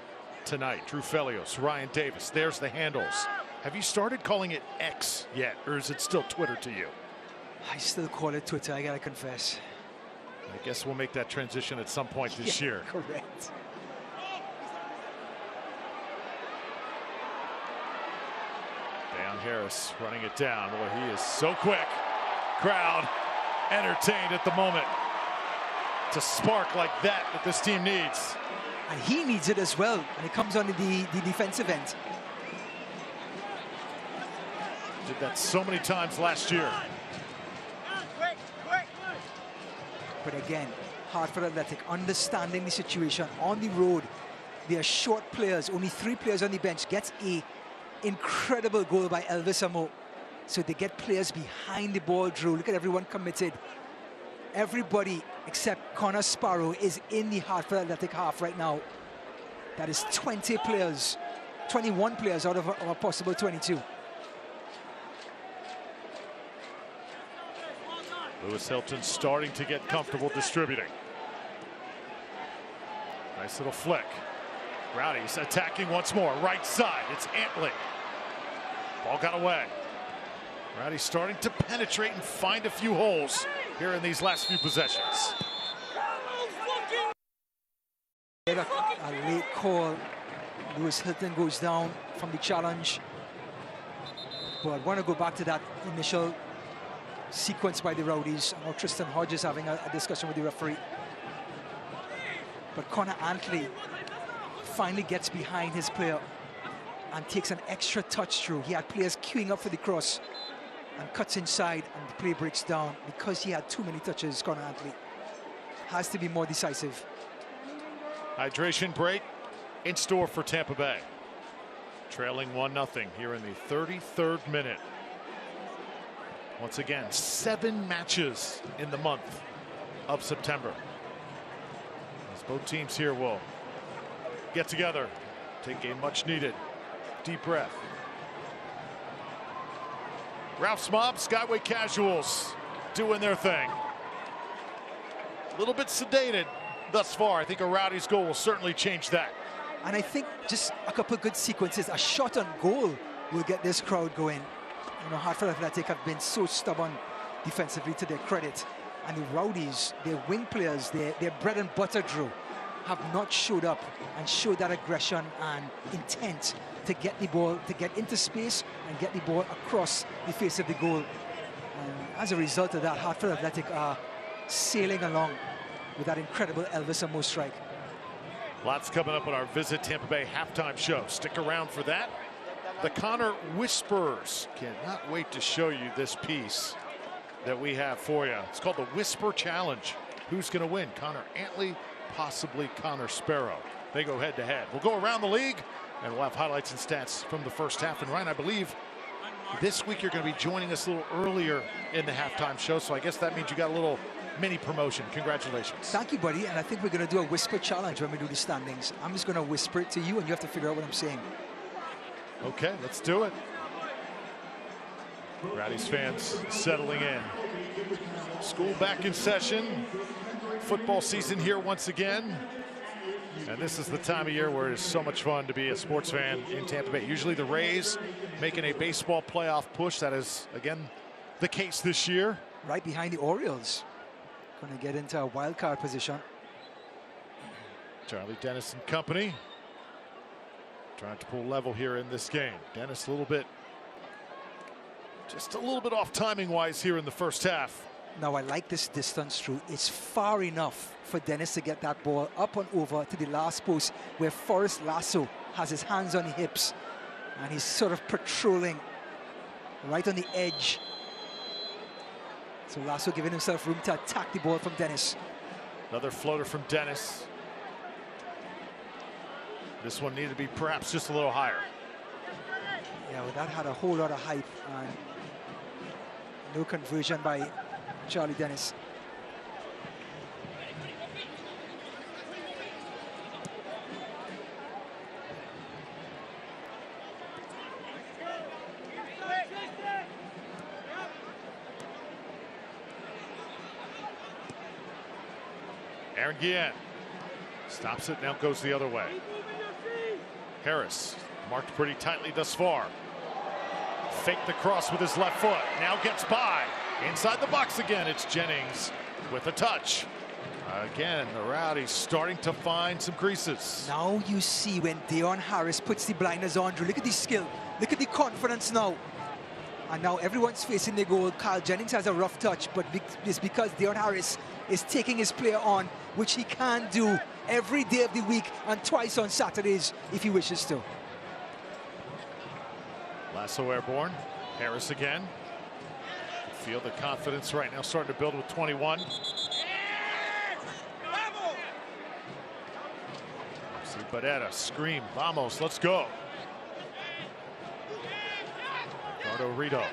tonight. Drew Felios, Ryan Davis. There's the handles. Have you started calling it X yet, or is it still Twitter to you? I still call it Twitter, I gotta confess. I guess we'll make that transition at some point this year. Correct. Deon Harris running it down. Boy, he is so quick. Crowd entertained at the moment. It's a spark like that this team needs. And he needs it as well, and it comes on the defensive end. Did that so many times last year. But again, Hartford Athletic understanding the situation on the road. They are short players, only 3 players on the bench. Gets a incredible goal by Elvis Amo. So they get players behind the ball, Drew. Look at everyone committed. Everybody except Connor Sparrow is in the Hartford Athletic half right now. That is 20 players, 21 players out of a possible 22. Lewis Hilton starting to get comfortable distributing. Nice little flick. Rowdies attacking once more. Right side. It's Antley. Ball got away. Rowdies starting to penetrate and find a few holes here in these last few possessions. A late call. Lewis Hilton goes down from the challenge. But I want to go back to that initial sequence by the Rowdies. I know Tristan Hodges having a discussion with the referee. But Connor Antley finally gets behind his player and takes an extra touch through. He had players queuing up for the cross and cuts inside, and the play breaks down because he had too many touches. Connor Antley has to be more decisive. Hydration break in store for Tampa Bay. Trailing 1-0 here in the 33rd minute. Once again, 7 matches in the month of September. As both teams here will get together, take a much needed deep breath. Ralph's Mob, Skyway Casuals doing their thing. A little bit sedated thus far. I think a Rowdies goal will certainly change that. And I think just a couple of good sequences, a shot on goal will get this crowd going. You know, Hartford Athletic have been so stubborn defensively, to their credit. And the Rowdies, their wing players, their bread and butter, Drew, have not showed up and showed that aggression and intent to get the ball, to get into space and get the ball across the face of the goal. And as a result of that, Hartford Athletic are sailing along with that incredible Elvis Amo strike. Lots coming up on our Visit Tampa Bay halftime show. Stick around for that. The Connor Whisperers. Cannot wait to show you this piece that we have for you. It's called the Whisper Challenge. Who's going to win? Connor Antley, possibly Connor Sparrow. They go head to head. We'll go around the league and we'll have highlights and stats from the first half. And Ryan, I believe this week you're going to be joining us a little earlier in the halftime show. So I guess that means you got a little mini promotion. Congratulations. Thank you, buddy. And I think we're going to do a whisper challenge when we do the standings. I'm just going to whisper it to you and you have to figure out what I'm saying. Okay, let's do it. Rowdies fans settling in. School back in session. Football season here once again. And this is the time of year where it is so much fun to be a sports fan in Tampa Bay. Usually the Rays making a baseball playoff push. That is, again, the case this year. Right behind the Orioles. Going to get into a wild card position. Charlie Dennis and company trying to pull level here in this game. Dennis just a little bit off timing wise here in the first half. Now I like this distance through. It's far enough for Dennis to get that ball up and over to the last post where Forrest Lasso has his hands on the hips and he's sort of patrolling right on the edge. So Lasso giving himself room to attack the ball from Dennis. Another floater from Dennis. This one needed to be perhaps just a little higher. Yeah, well, that had a whole lot of hype and no conversion by Charlie Dennis. Aaron Guillen stops it, now goes the other way. Harris marked pretty tightly thus far. Fake the cross with his left foot, now gets by. Inside the box again, it's Jennings with a touch. Again, the Rowdies starting to find some creases. Now you see when Deon Harris puts the blinders on, Drew. Look at the skill, look at the confidence now. And now everyone's facing the goal. Kyle Jennings has a rough touch, but it's because Deon Harris is taking his player on, which he can do every day of the week and twice on Saturdays if he wishes to. Lasso airborne. Harris again. Feel the confidence right now starting to build with 21. See Barrera scream, vamos, let's go. Ricardo Rito.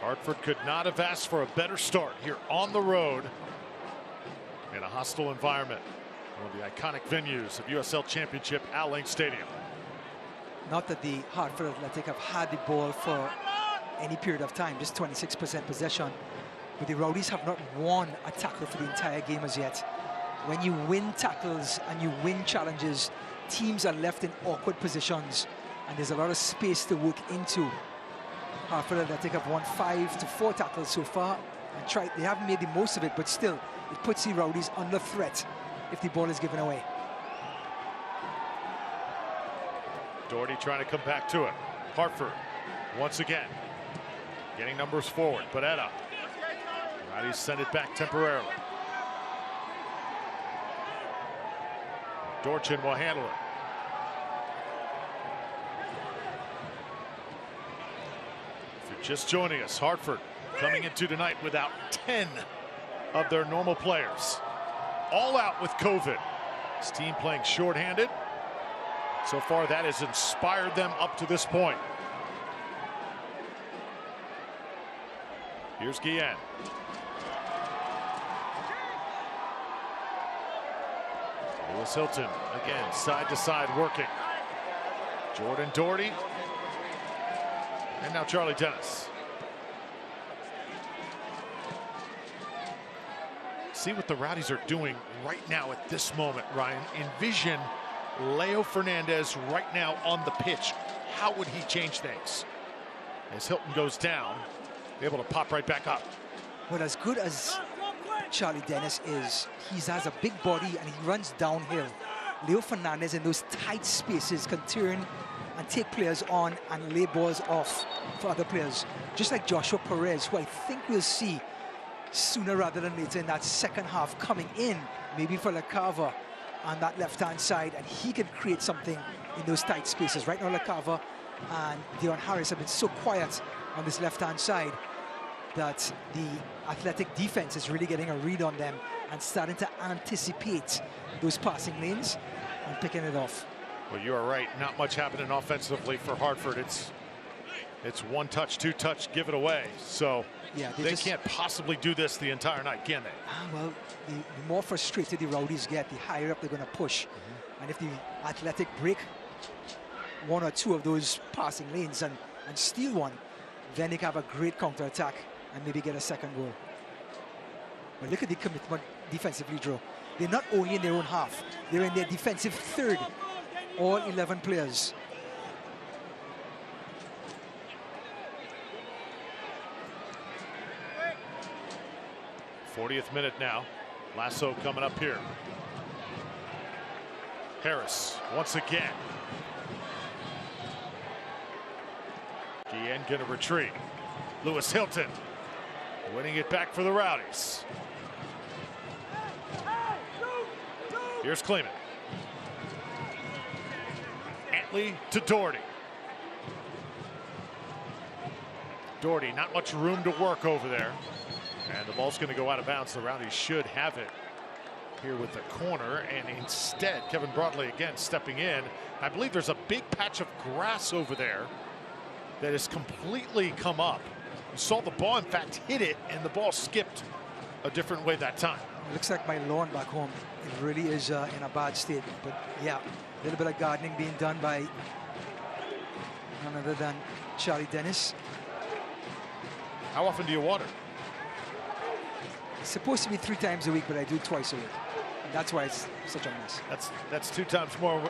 Hartford could not have asked for a better start here on the road in a hostile environment. One of the iconic venues of USL Championship, Al Link Stadium. Not that the Hartford Athletic have had the ball for any period of time, just 26% possession. But the Rowdies have not won a tackle for the entire game as yet. When you win tackles and you win challenges, teams are left in awkward positions and there's a lot of space to work into. Hartford Athletic have won 5 to 4 tackles so far and they haven't made the most of it, but still it puts the Rowdies under threat if the ball is given away. Doherty trying to come back to it. Hartford once again getting numbers forward. Barrera. Rowdies send it back temporarily. Dorchin will handle it. If you're just joining us, Hartford coming into tonight without 10 of their normal players. All out with COVID. This team playing shorthanded. So far, that has inspired them up to this point. Here's Guillen. Lewis Hilton again, side to side working. Jordan Doherty. And now Charlie Dennis. See what the Rowdies are doing right now at this moment, Ryan. Envision Leo Fernandez right now on the pitch. How would he change things? As Hilton goes down, able to pop right back up. Well, as good as Charlie Dennis is, he has a big body and he runs downhill. Leo Fernandez in those tight spaces can turn and take players on and lay balls off for other players. Just like Joshua Perez, who I think we'll see sooner rather than later in that second half coming in, maybe for LaCava on that left-hand side, and he can create something in those tight spaces. Right now, LaCava and Deon Harris have been so quiet on this left-hand side that the Athletic defense is really getting a read on them and starting to anticipate those passing lanes and picking it off. Well, you are right. Not much happening offensively for Hartford. It's one touch, two touch, give it away. So yeah, they can't possibly do this the entire night, can they? Well, the more frustrated the Rowdies get, the higher up they're going to push. And if the Athletic break one or two of those passing lanes and steal one, then they can have a great counter-attack and maybe get a second goal. But look at the commitment defensively, Drew. They're not only in their own half, they're in their defensive third, all 11 players. '40th minute now. Lasso coming up here. Harris once again. Guillen gonna retreat. Lewis Hilton winning it back for the Rowdies. Here's Kleeman. Antley to Doherty. Doherty, not much room to work over there. And the ball's going to go out of bounds. The Rowdies should have it here with the corner. And instead, Kevin Broadley again stepping in. I believe there's a big patch of grass over there that has completely come up. You saw the ball, in fact, hit it, and the ball skipped a different way that time. It looks like my lawn back home. It really is in a bad state. But yeah, a little bit of gardening being done by none other than Charlie Dennis. How often do you water? It's supposed to be 3 times a week, but I do it twice a week. And that's why it's such a mess. That's 2 times more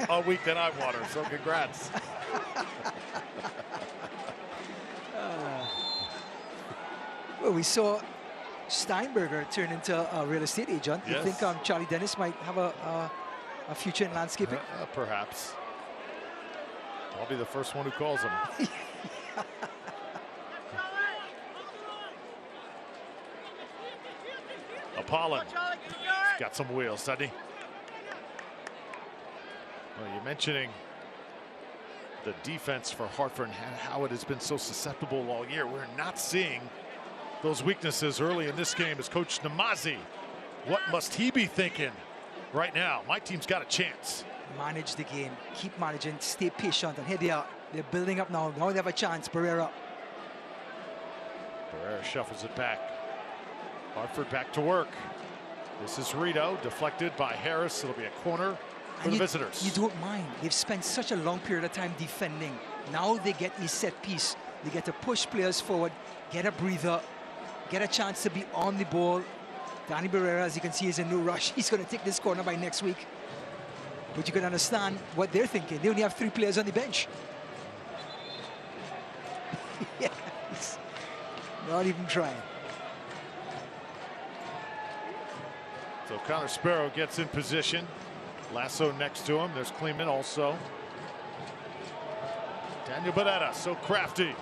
a week than I water, so congrats. Well, we saw Steinberger turn into a real estate agent. Yes. You think Charlie Dennis might have a future in landscaping? Perhaps. I'll be the first one who calls him. Apollon. He's got some wheels, doesn't he? Well, you're mentioning the defense for Hartford and how it has been so susceptible all year. We're not seeing those weaknesses early in this game as Coach Namazi. What must he be thinking right now? My team's got a chance. Manage the game, keep managing, stay patient, and here they are. They're building up now. Now they have a chance. Barrera shuffles it back. Hartford back to work. This is Rito, deflected by Harris. It'll be a corner for the visitors. You don't mind. They've spent such a long period of time defending. Now they get a set piece. They get to push players forward, get a breather, get a chance to be on the ball. Danny Barrera, as you can see, is in no rush. He's going to take this corner by next week. But you can understand what they're thinking. They only have 3 players on the bench. Yes. Not even trying. So Connor Sparrow gets in position. Lasso next to him. There's Kleeman also. Daniel Barrera, so crafty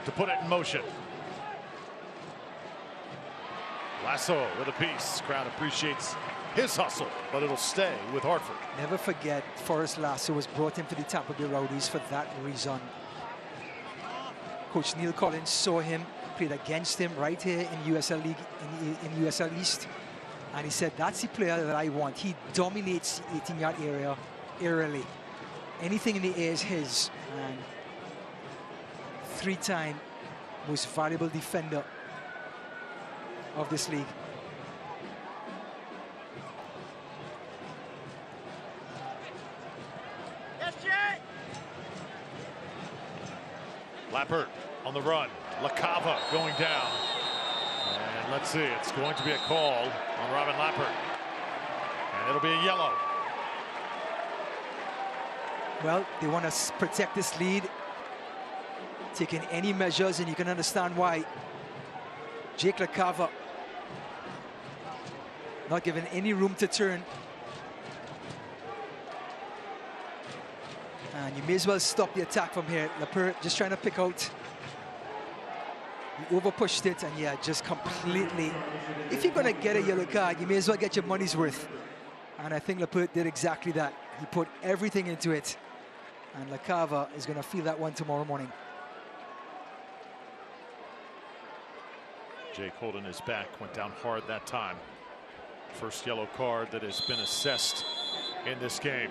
to put it in motion. Lasso with a piece. Crowd appreciates his hustle, but it'll stay with Hartford. Never forget, Forrest Lasso was brought in for the Tampa Bay Rowdies for that reason. Coach Neil Collins saw him, played against him right here in USL League, in USL East, and he said, that's the player that I want. He dominates the 18-yard area aerially. Anything in the air is his. And 3-time most valuable defender of this league. Lappert on the run. LaCava going down. And let's see, it's going to be a call on Robin Lappert. And it'll be a yellow. Well, they want to protect this lead, taking any measures, and you can understand why. Jake LaCava not given any room to turn. And you may as well stop the attack from here. Lappert just trying to pick out. He over pushed it, and yeah, just completely. If you're going to get a yellow card, you may as well get your money's worth. And I think Lappert did exactly that. He put everything into it. And LaCava is going to feel that one tomorrow morning. Jake holding his back, went down hard that time. First yellow card that has been assessed in this game.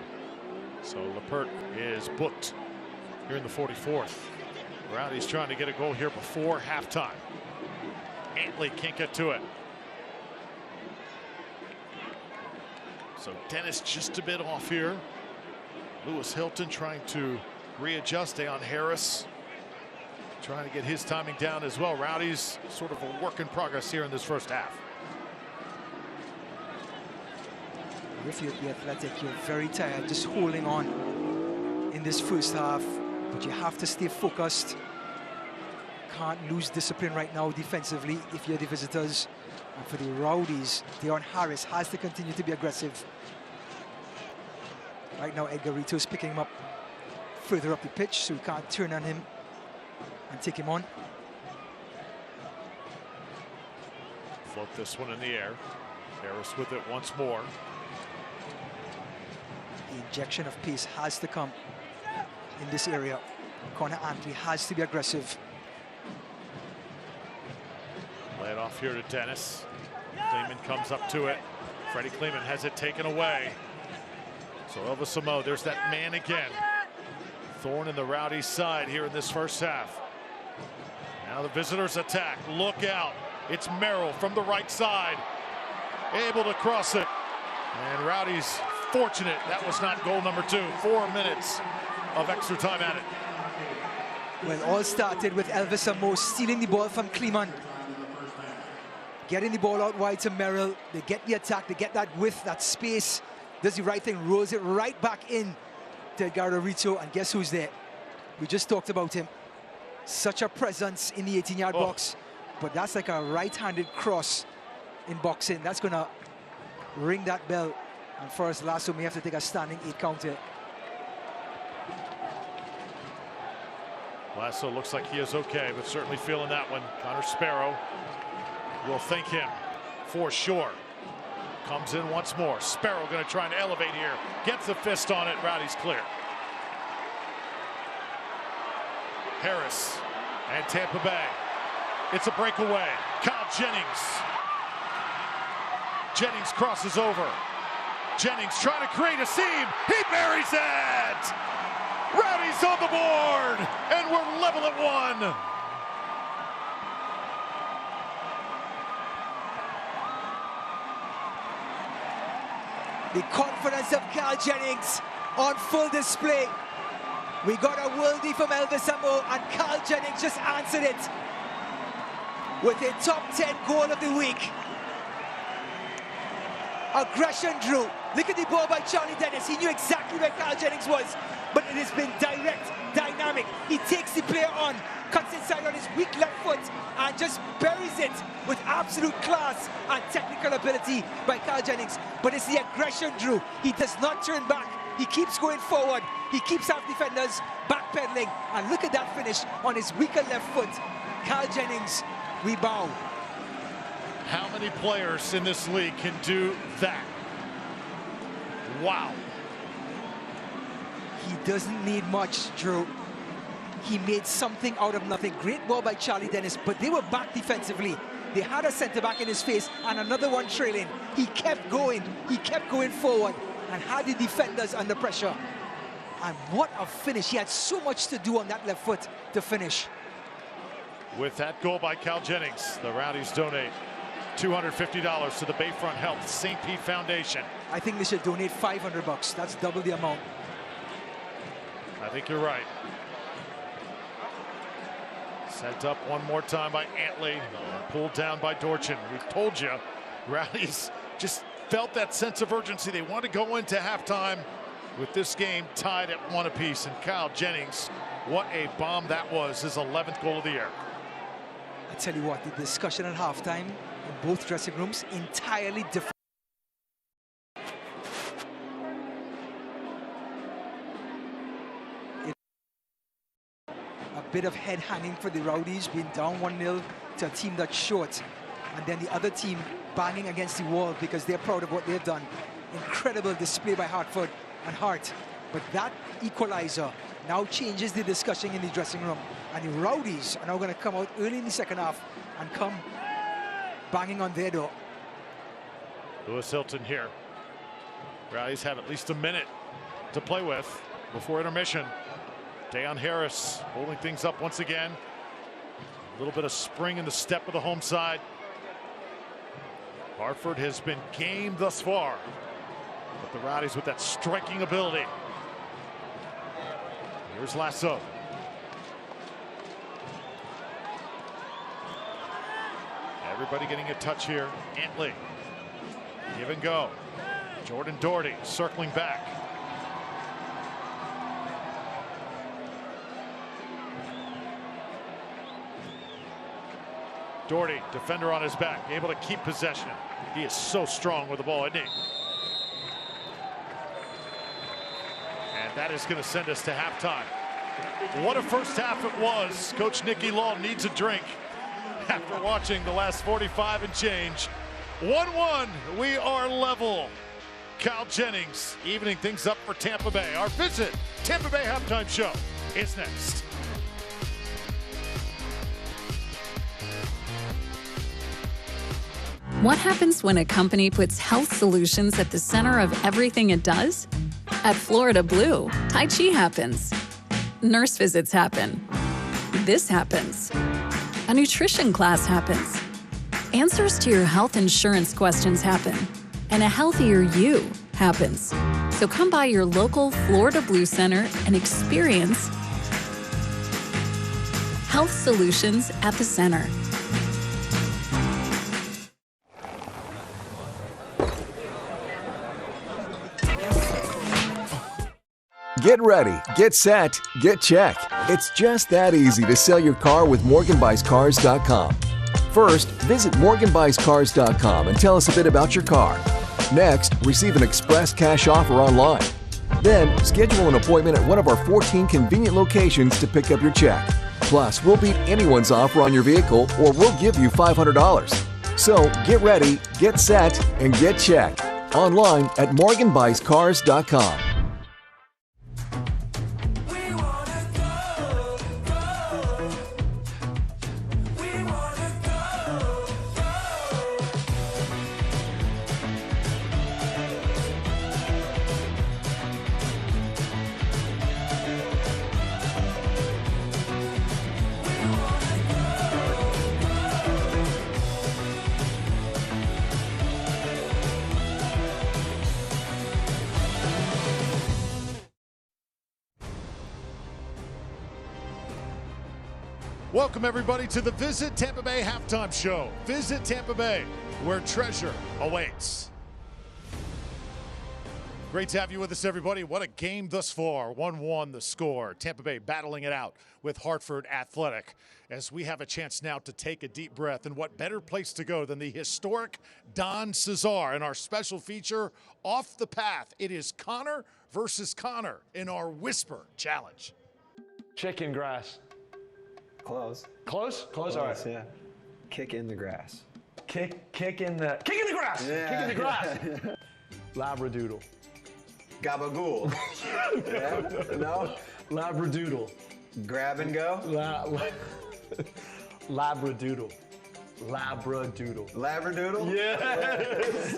So Lappert is booked here in the 44th. Rowdies trying to get a goal here before halftime. Antley can't get to it. So Dennis just a bit off here. Lewis Hilton trying to readjust. Deon Harris trying to get his timing down as well. Rowdies sort of a work in progress here in this first half. If you're the Athletic, you're very tired just holding on in this first half, but you have to stay focused. Can't lose discipline right now defensively if you're the visitors. And for the Rowdies, Deon Harris has to continue to be aggressive. Right now, Edgar Rito's picking him up further up the pitch, so he can't turn on him and take him on. Float this one in the air. Harris with it once more. The injection of pace has to come in this area. Connor Antley has to be aggressive. Lay it off here to Dennis. Kleeman comes up to it. Freddie Kleeman has it taken away. So Elvis Samo, there's that man again. Thorn in the Rowdies' side here in this first half. Now the visitors attack. Look out. It's Merrill from the right side. Able to cross it. And Rowdies fortunate that was not goal number 2. 4 minutes of extra time at it. Well, all started with Elvis Samo stealing the ball from Kleeman. Getting the ball out wide to Merrill. They get the attack, they get that width, that space. Does the right thing, rolls it right back in to Edgardo Rito, and guess who's there? We just talked about him. Such a presence in the 18-yard box, but that's like a right-handed cross in boxing. That's gonna ring that bell, and Forrest Lasso may have to take a standing 8 count here. Lasso looks like he is okay, but certainly feeling that one. Connor Sparrow will thank him for sure. Comes in once more. Sparrow going to try and elevate here. Gets the fist on it. Rowdies clear. Harris and Tampa Bay. It's a breakaway. Kyle Jennings. Jennings crosses over. Jennings trying to create a seam. He buries it! Rowdies on the board! And we're level at 1. The confidence of Kyle Jennings on full display. We got a worldie from Elvis Samo, and Kyle Jennings just answered it with a top 10 goal of the week. Aggression, Drew. Look at the ball by Charlie Dennis. He knew exactly where Kyle Jennings was, but it has been direct, dynamic. He takes the player on, cuts inside on his weak left foot, and just buries it with absolute class and technical ability by Kyle Jennings. But it's the aggression, Drew. He does not turn back. He keeps going forward. He keeps half defenders backpedaling. And look at that finish on his weaker left foot. Kyle Jennings, we bow. How many players in this league can do that? Wow. He doesn't need much, Drew. He made something out of nothing. Great ball by Charlie Dennis, but they were back defensively. They had a centre-back in his face and another one trailing. He kept going forward and had the defenders under pressure. And what a finish. He had so much to do on that left foot to finish. With that goal by Kyle Jennings, the Rowdies donate $250 to the Bayfront Health St. Pete Foundation. I think they should donate $500. That's double the amount. I think you're right. Sent up one more time by Antley, pulled down by Dorchin. We told you, Rowdies just felt that sense of urgency. They want to go into halftime with this game tied at 1 apiece. And Kyle Jennings, what a bomb that was, his 11th goal of the year. I tell you what, the discussion at halftime in both dressing rooms, entirely different. A bit of head hanging for the Rowdies, being down 1-0 to a team that's short, and then the other team banging against the wall because they're proud of what they've done. Incredible display by Hartford and Hart, but that equalizer now changes the discussion in the dressing room, and the Rowdies are now going to come out early in the second half and come banging on their door. Lewis Hilton here. Rowdies have at least a minute to play with before intermission. Dayon Harris holding things up once again. A little bit of spring in the step of the home side. Hartford has been game thus far, but the Rowdies with that striking ability. Here's Lasso. Everybody getting a touch here. Antley. Give and go. Jordan Doherty circling back. Doherty, defender on his back, able to keep possession. He is so strong with the ball, isn't he? And that is going to send us to halftime. What a first half it was. Coach Nicky Law needs a drink after watching the last 45 and change. 1-1, we are level. Kyle Jennings evening things up for Tampa Bay. Our Visit Tampa Bay halftime show is next. What happens when a company puts health solutions at the center of everything it does? At Florida Blue, Tai Chi happens. Nurse visits happen. This happens. A nutrition class happens. Answers to your health insurance questions happen. And a healthier you happens. So come by your local Florida Blue Center and experience health solutions at the center. Get ready, get set, get check. It's just that easy to sell your car with MorganBuysCars.com. First, visit MorganBuysCars.com and tell us a bit about your car. Next, receive an express cash offer online. Then, schedule an appointment at one of our 14 convenient locations to pick up your check. Plus, we'll beat anyone's offer on your vehicle or we'll give you $500. So, get ready, get set, and get checked. Online at MorganBuysCars.com. Welcome, everybody, to the Visit Tampa Bay halftime show. Visit Tampa Bay, where treasure awaits. Great to have you with us, everybody. What a game thus far. 1-1 the score. Tampa Bay battling it out with Hartford Athletic as we have a chance now to take a deep breath. And what better place to go than the historic Don Cesar in our special feature, Off the Path. It is Connor versus Connor in our Whisper Challenge. Chicken grass. Close. Close? Close, all right. Yeah. Kick in the grass. Kick in the grass. Yeah. Kick in the grass. Labradoodle. Gabagool. Yeah? No? Labradoodle. Grab and go. Labradoodle. Labradoodle. Labradoodle? Yes.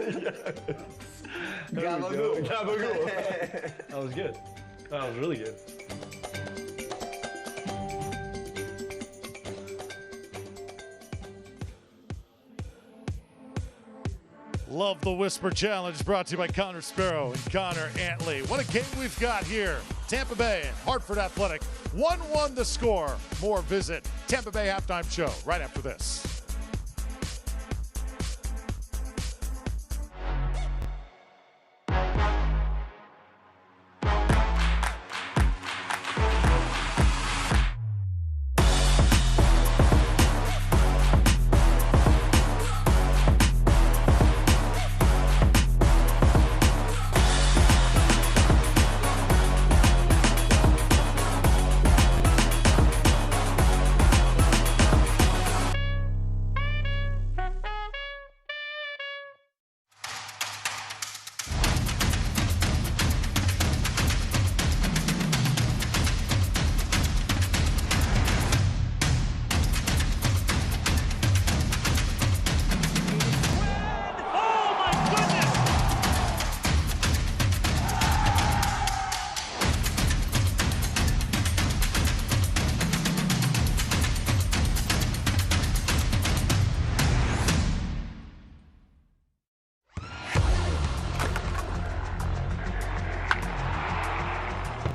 Gabagool. Gabagool. That was good. That was really good. Love the Whisper Challenge, brought to you by Connor Sparrow and Connor Antley. What a game we've got here. Tampa Bay and Hartford Athletic. 1-1 the score. More Visit Tampa Bay halftime show right after this.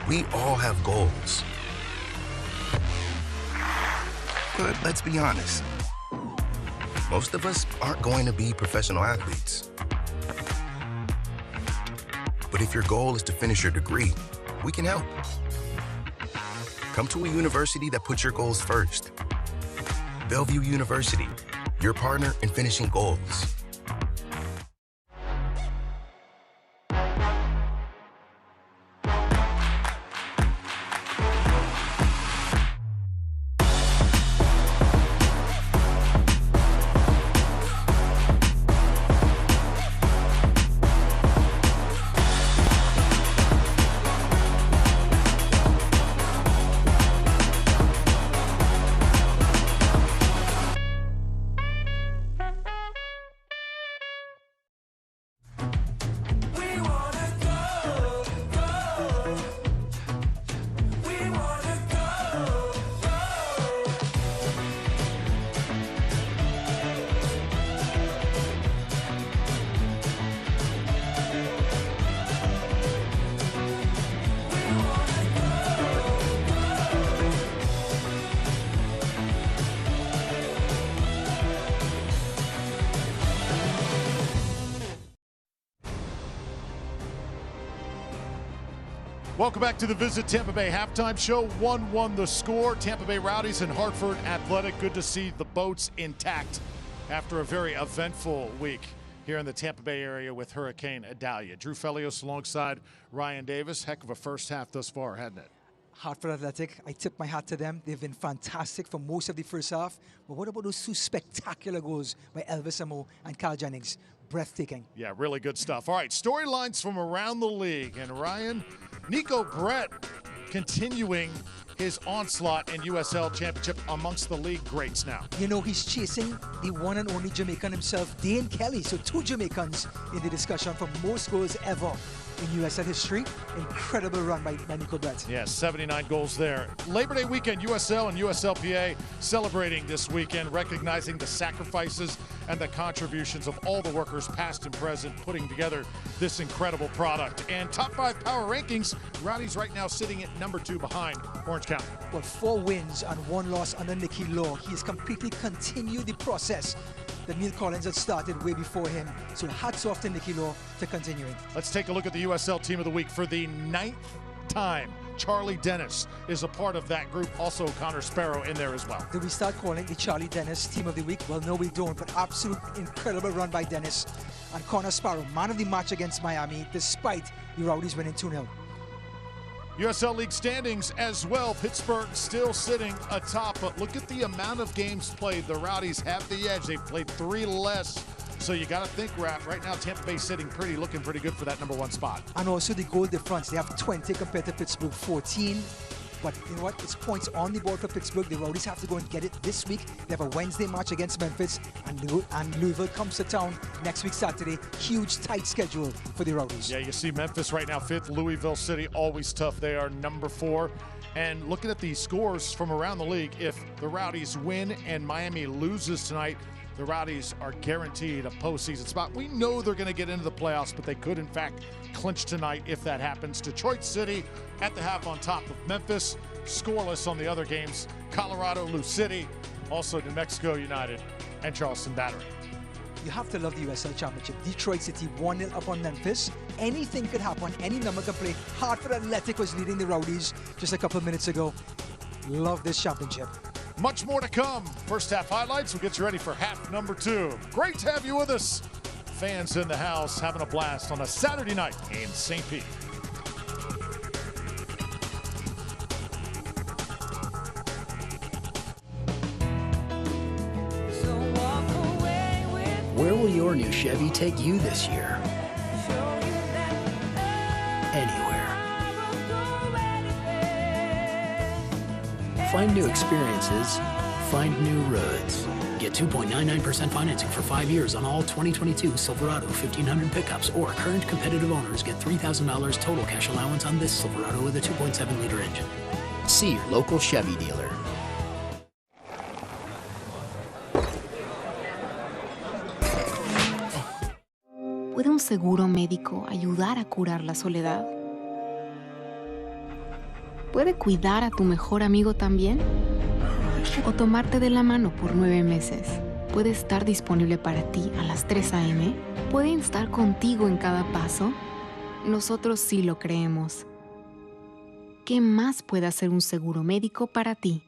We all have goals. But let's be honest, most of us aren't going to be professional athletes. But if your goal is to finish your degree, we can help. Come to a university that puts your goals first. Bellevue University, your partner in finishing goals. Welcome back to the Visit Tampa Bay halftime show. 1-1 the score. Tampa Bay Rowdies and Hartford Athletic. Good to see the boats intact after a very eventful week here in the Tampa Bay area with Hurricane Idalia. Drew Felios alongside Ryan Davis. Heck of a first half thus far, hadn't it? Hartford Athletic, I tip my hat to them. They've been fantastic for most of the first half. But what about those two spectacular goals by Elvis Amo and Carl Jennings? Breathtaking. Yeah, really good stuff. All right, storylines from around the league. And Ryan, Nico Brett continuing his onslaught in USL Championship amongst the league greats now. You know, he's chasing the one and only Jamaican himself, Dane Kelly. So two Jamaicans in the discussion for most goals ever in USL history. Incredible run by Nico Brett. Yeah, 79 goals there. Labor Day weekend, USL and USLPA celebrating this weekend, recognizing the sacrifices and the contributions of all the workers, past and present, putting together this incredible product. And top 5 power rankings, Rowdies right now sitting at number 2 behind Orange County. Well, 4 wins and 1 loss under Nicky Law. He has completely continued the process that Neil Collins had started way before him. So hats off to Nicky Law for continuing. Let's take a look at the USL Team of the Week for the 9th time. Charlie Dennis is a part of that group. Also Connor Sparrow in there as well. Do we start calling the Charlie Dennis Team of the Week? Well, no, we don't. But absolute incredible run by Dennis. And Connor Sparrow, man of the match against Miami, despite the Rowdies winning 2-0. USL League standings as well. Pittsburgh still sitting atop, but look at the amount of games played. The Rowdies have the edge. They've played 3 less. So you got to think, right now, Tampa Bay sitting looking pretty good for that number 1 spot. And also the goal difference. They have 20 compared to Pittsburgh 14. But you know what? It's points on the board for Pittsburgh. The Rowdies have to go and get it this week. They have a Wednesday match against Memphis, and Louisville comes to town next week, Saturday. Huge, tight schedule for the Rowdies. Yeah, you see Memphis right now 5th. Louisville City, always tough. They are number 4. And looking at the scores from around the league, if the Rowdies win and Miami loses tonight, the Rowdies are guaranteed a postseason spot. We know they're going to get into the playoffs, but they could, in fact, clinch tonight if that happens. Detroit City at the half on top of Memphis. Scoreless on the other games. Colorado, Lou City, also New Mexico United, and Charleston Battery. You have to love the USL Championship. Detroit City 1-0 up on Memphis. Anything could happen. Any number can play. Hartford Athletic was leading the Rowdies just a couple of minutes ago. Love this championship. Much more to come. First half highlights will get you ready for half number 2. Great to have you with us. Fans in the house having a blast on a Saturday night in St. Pete. Where will your new Chevy take you this year? Anywhere. Find new experiences. Find new roads. Get 2.99% financing for 5 years on all 2022 Silverado 1500 pickups, or current competitive owners get $3,000 total cash allowance on this Silverado with a 2.7-liter engine. See your local Chevy dealer. ¿Puede un seguro médico ayudar a curar la soledad? ¿Puede cuidar a tu mejor amigo también? ¿O tomarte de la mano por 9 meses? ¿Puede estar disponible para ti a las 3 a.m.? ¿Puede estar contigo en cada paso? Nosotros sí lo creemos. ¿Qué más puede hacer un seguro médico para ti?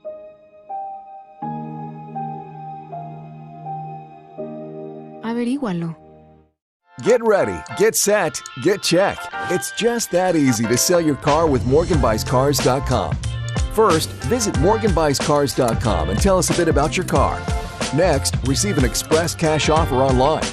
Averígualo. Get ready, get set, get check. It's just that easy to sell your car with MorganBuysCars.com. First, visit MorganBuysCars.com and tell us a bit about your car. Next, receive an express cash offer online.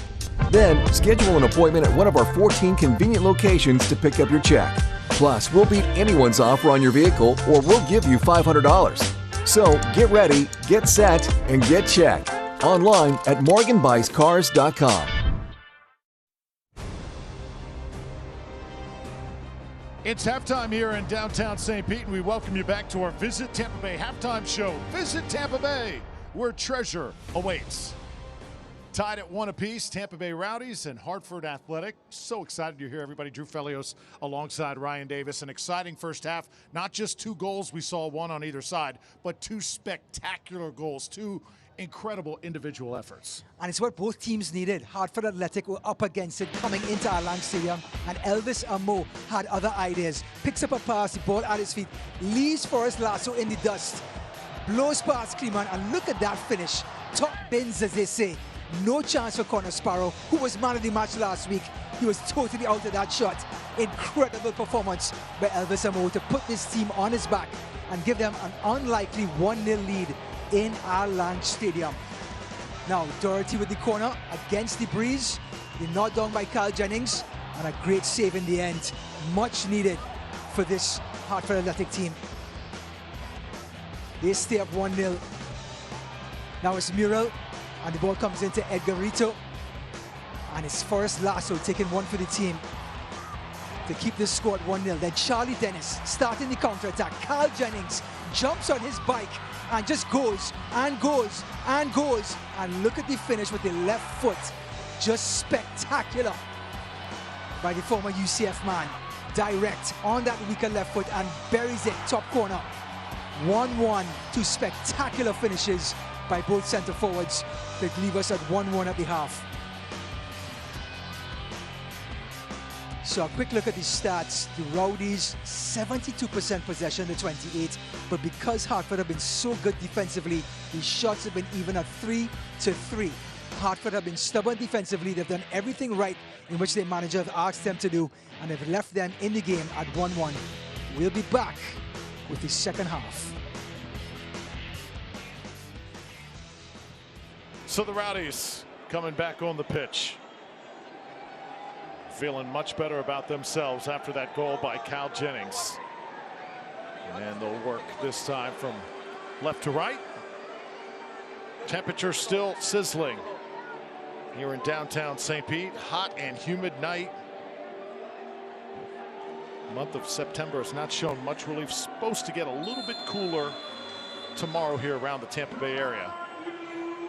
Then, schedule an appointment at one of our 14 convenient locations to pick up your check. Plus, we'll beat anyone's offer on your vehicle, or we'll give you $500. So, get ready, get set, and get checked. Online at MorganBuysCars.com. It's halftime here in downtown St. Pete, and we welcome you back to our Visit Tampa Bay halftime show. Visit Tampa Bay, where treasure awaits. Tied at 1 apiece, Tampa Bay Rowdies and Hartford Athletic. So excited to hear everybody. Drew Felios alongside Ryan Davis. An exciting first half. Not just 2 goals, we saw 1 on either side, but 2 spectacular goals. 2 incredible individual efforts. And it's what both teams needed. Hartford Athletic were up against it coming into Allang Stadium, and Elvis Amo had other ideas. Picks up a pass, the ball at his feet, leaves Forrest Lasso in the dust, blows past Kleeman, and look at that finish. Top bins, as they say. No chance for Connor Sparrow, who was man of the match last week. He was totally out of that shot. Incredible performance by Elvis Amo to put this team on his back and give them an unlikely 1-0 lead in Allang Stadium. Now, Doherty with the corner against the breeze. They're knocked down by Carl Jennings, and a great save in the end. Much needed for this Hartford Athletic team. They stay up 1-0. Now it's Muriel, and the ball comes into Edgarito. And it's Forrest Lasso taking one for the team to keep this score at 1-0. Then Charlie Dennis starting the counter-attack. Carl Jennings jumps on his bike and just goes and goes and goes. And look at the finish with the left foot. Just spectacular by the former UCF man. Direct on that weaker left foot and buries it top corner. 1-1, two spectacular finishes by both centre forwards that leave us at 1-1 at the half. So a quick look at the stats. The Rowdies, 72% possession to 28, but because Hartford have been so good defensively, the shots have been even at 3-3. Hartford have been stubborn defensively. They've done everything right in which their manager have asked them to do, and they've left them in the game at 1-1. We'll be back with the second half. So the Rowdies coming back on the pitch, feeling much better about themselves after that goal by Cal Jennings. And they'll work this time from left to right. Temperature still sizzling here in downtown St. Pete. Hot and humid night. The month of September has not shown much relief. Supposed to get a little bit cooler tomorrow here around the Tampa Bay area.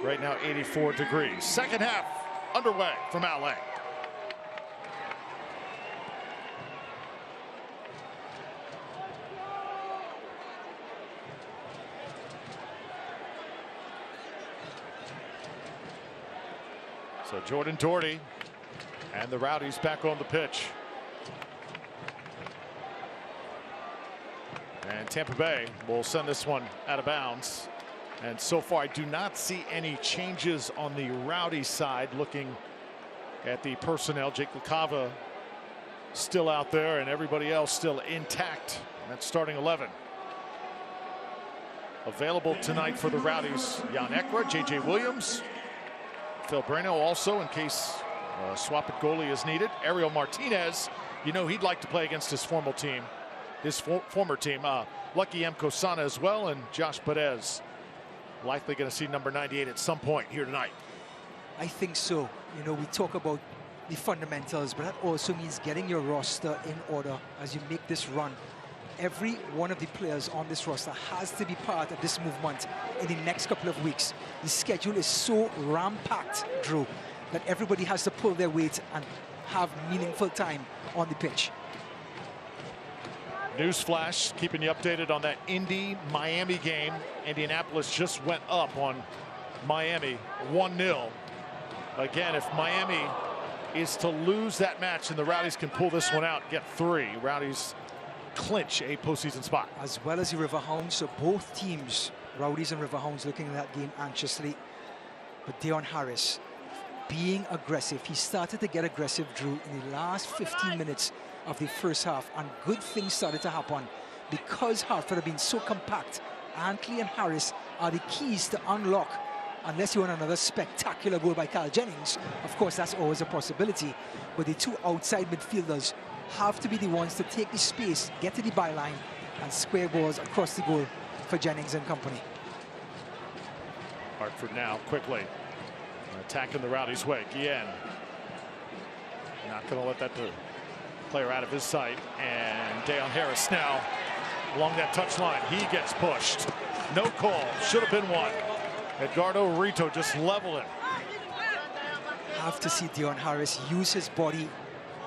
Right now 84 degrees. Second half underway from Allang. So Jordan Doherty and the Rowdies back on the pitch. And Tampa Bay will send this one out of bounds. And so far I do not see any changes on the Rowdy side. Looking at the personnel, Jake LaCava still out there and everybody else still intact. That's starting 11. Available tonight for the Rowdies, Jan Ekra, JJ Williams, Phil Breno also in case a swap at goalie is needed. Ariel Martinez, you know he'd like to play against his former team. Lucky M. Kosana as well, and Josh Perez likely going to see number 98 at some point here tonight. I think so. You know, we talk about the fundamentals, but that also means getting your roster in order as you make this run. Every one of the players on this roster has to be part of this movement in the next couple of weeks. The schedule is so ram-packed, Drew, that everybody has to pull their weight and have meaningful time on the pitch. Newsflash, keeping you updated on that Indy-Miami game. Indianapolis just went up on Miami 1-0. Again, if Miami is to lose that match and the Rowdies can pull this one out, get 3, Rowdies clinch a postseason spot. As well as the Riverhounds, so both teams, Rowdies and Riverhounds, looking at that game anxiously. But Deon Harris being aggressive. He started to get aggressive, Drew, in the last 15 minutes of the first half, and good things started to happen because Hartford have been so compact. Antley and Harris are the keys to unlock, unless you want another spectacular goal by Carl Jennings. Of course, that's always a possibility, but the two outside midfielders have to be the ones to take the space, get to the byline, and square balls across the goal for Jennings and company. Hartford now quickly attacking the Rowdies' way. Guillen not going to let that player out of his sight, and Deon Harris now along that touchline. He gets pushed. No call. Should have been one. Edgardo Rito just leveled it. Have to see Deon Harris use his body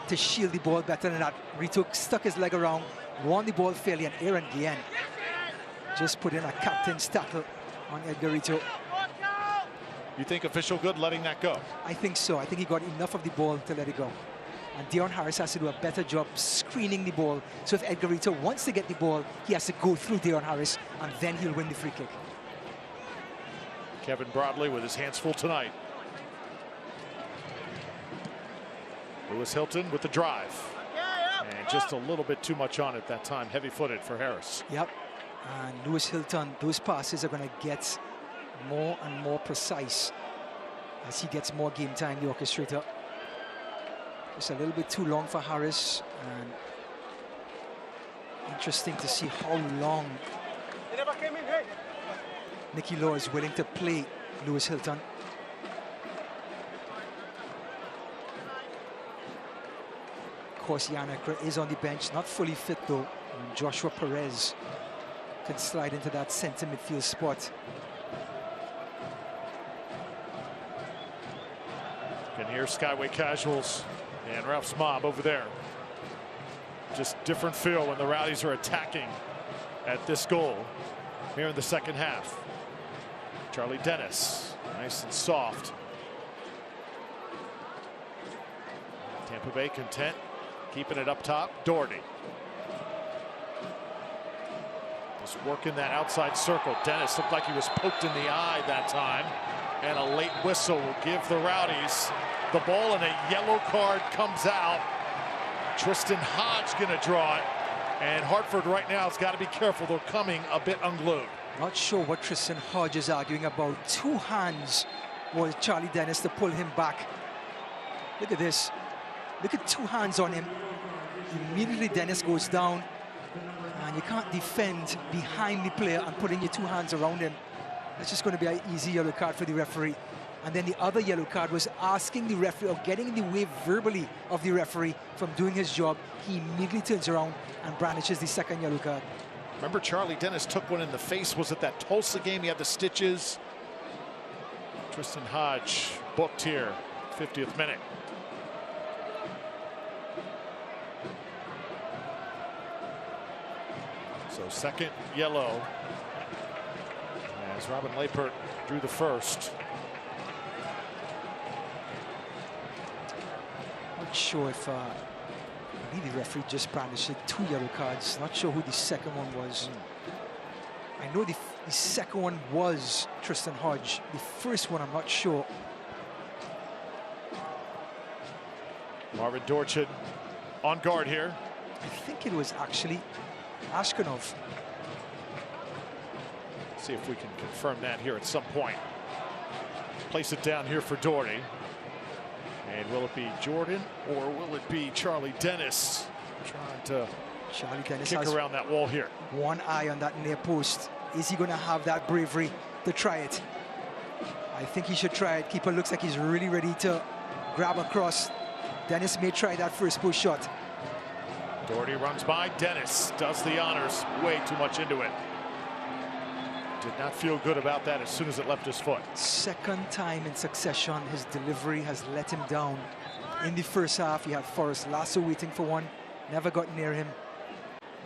to shield the ball better than that. Rito stuck his leg around, won the ball fairly, and Aaron Guillen just put in a captain's tackle on Edgarito. You think official good letting that go? I think so. I think he got enough of the ball to let it go. And Deon Harris has to do a better job screening the ball. So if Edgarito wants to get the ball, he has to go through Deon Harris, and then he'll win the free kick. Kevin Broadley with his hands full tonight. Lewis Hilton with the drive. And just a little bit too much on it that time. Heavy-footed for Harris. Yep. And Lewis Hilton, those passes are going to get more and more precise as he gets more game time, the orchestrator. It's a little bit too long for Harris, and interesting to see how long Nicky Law is willing to play Lewis Hilton. Of course, Yannick is on the bench, not fully fit though. And Joshua Perez can slide into that center midfield spot. You can hear Skyway Casuals and Ralph's mob over there. Just different feel when the Rowdies are attacking at this goal here in the second half. Charlie Dennis, nice and soft. Tampa Bay content, keeping it up top. Doherty. Just working that outside circle. Dennis looked like he was poked in the eye that time. And a late whistle will give the Rowdies the ball, and a yellow card comes out. Tristan Hodge going to draw it. And Hartford right now has got to be careful. They're coming a bit unglued. Not sure what Tristan Hodge is arguing about. Two hands was Charlie Dennis to pull him back. Look at this. Look at two hands on him. Immediately Dennis goes down. And you can't defend behind the player and putting your two hands around him. That's just going to be an easy yellow card for the referee. And then the other yellow card was asking the referee, or getting in the way verbally of the referee from doing his job. He immediately turns around and brandishes the second yellow card. Remember, Charlie Dennis took one in the face. Was it that Tulsa game? He had the stitches. Tristan Hodge booked here, 50th minute. So second yellow as Robin Lapert drew the first. Not sure if I believe the referee just brandished two yellow cards. Not sure who the second one was. I know the second one was Tristan Hodge. The first one, I'm not sure. Marvin Dorchin on guard here. I think it was actually Ashkanov. See if we can confirm that here at some point. Place it down here for Doherty. And will it be Jordan or will it be Charlie Dennis trying to kick around that wall here? One eye on that near post. Is he going to have that bravery to try it? I think he should try it. Keeper looks like he's really ready to grab across. Dennis may try that first post shot. Doherty runs by. Dennis does the honors. Way too much into it. Did not feel good about that as soon as it left his foot. Second time in succession, his delivery has let him down. In the first half, he had Forrest Lasso waiting for one. Never got near him.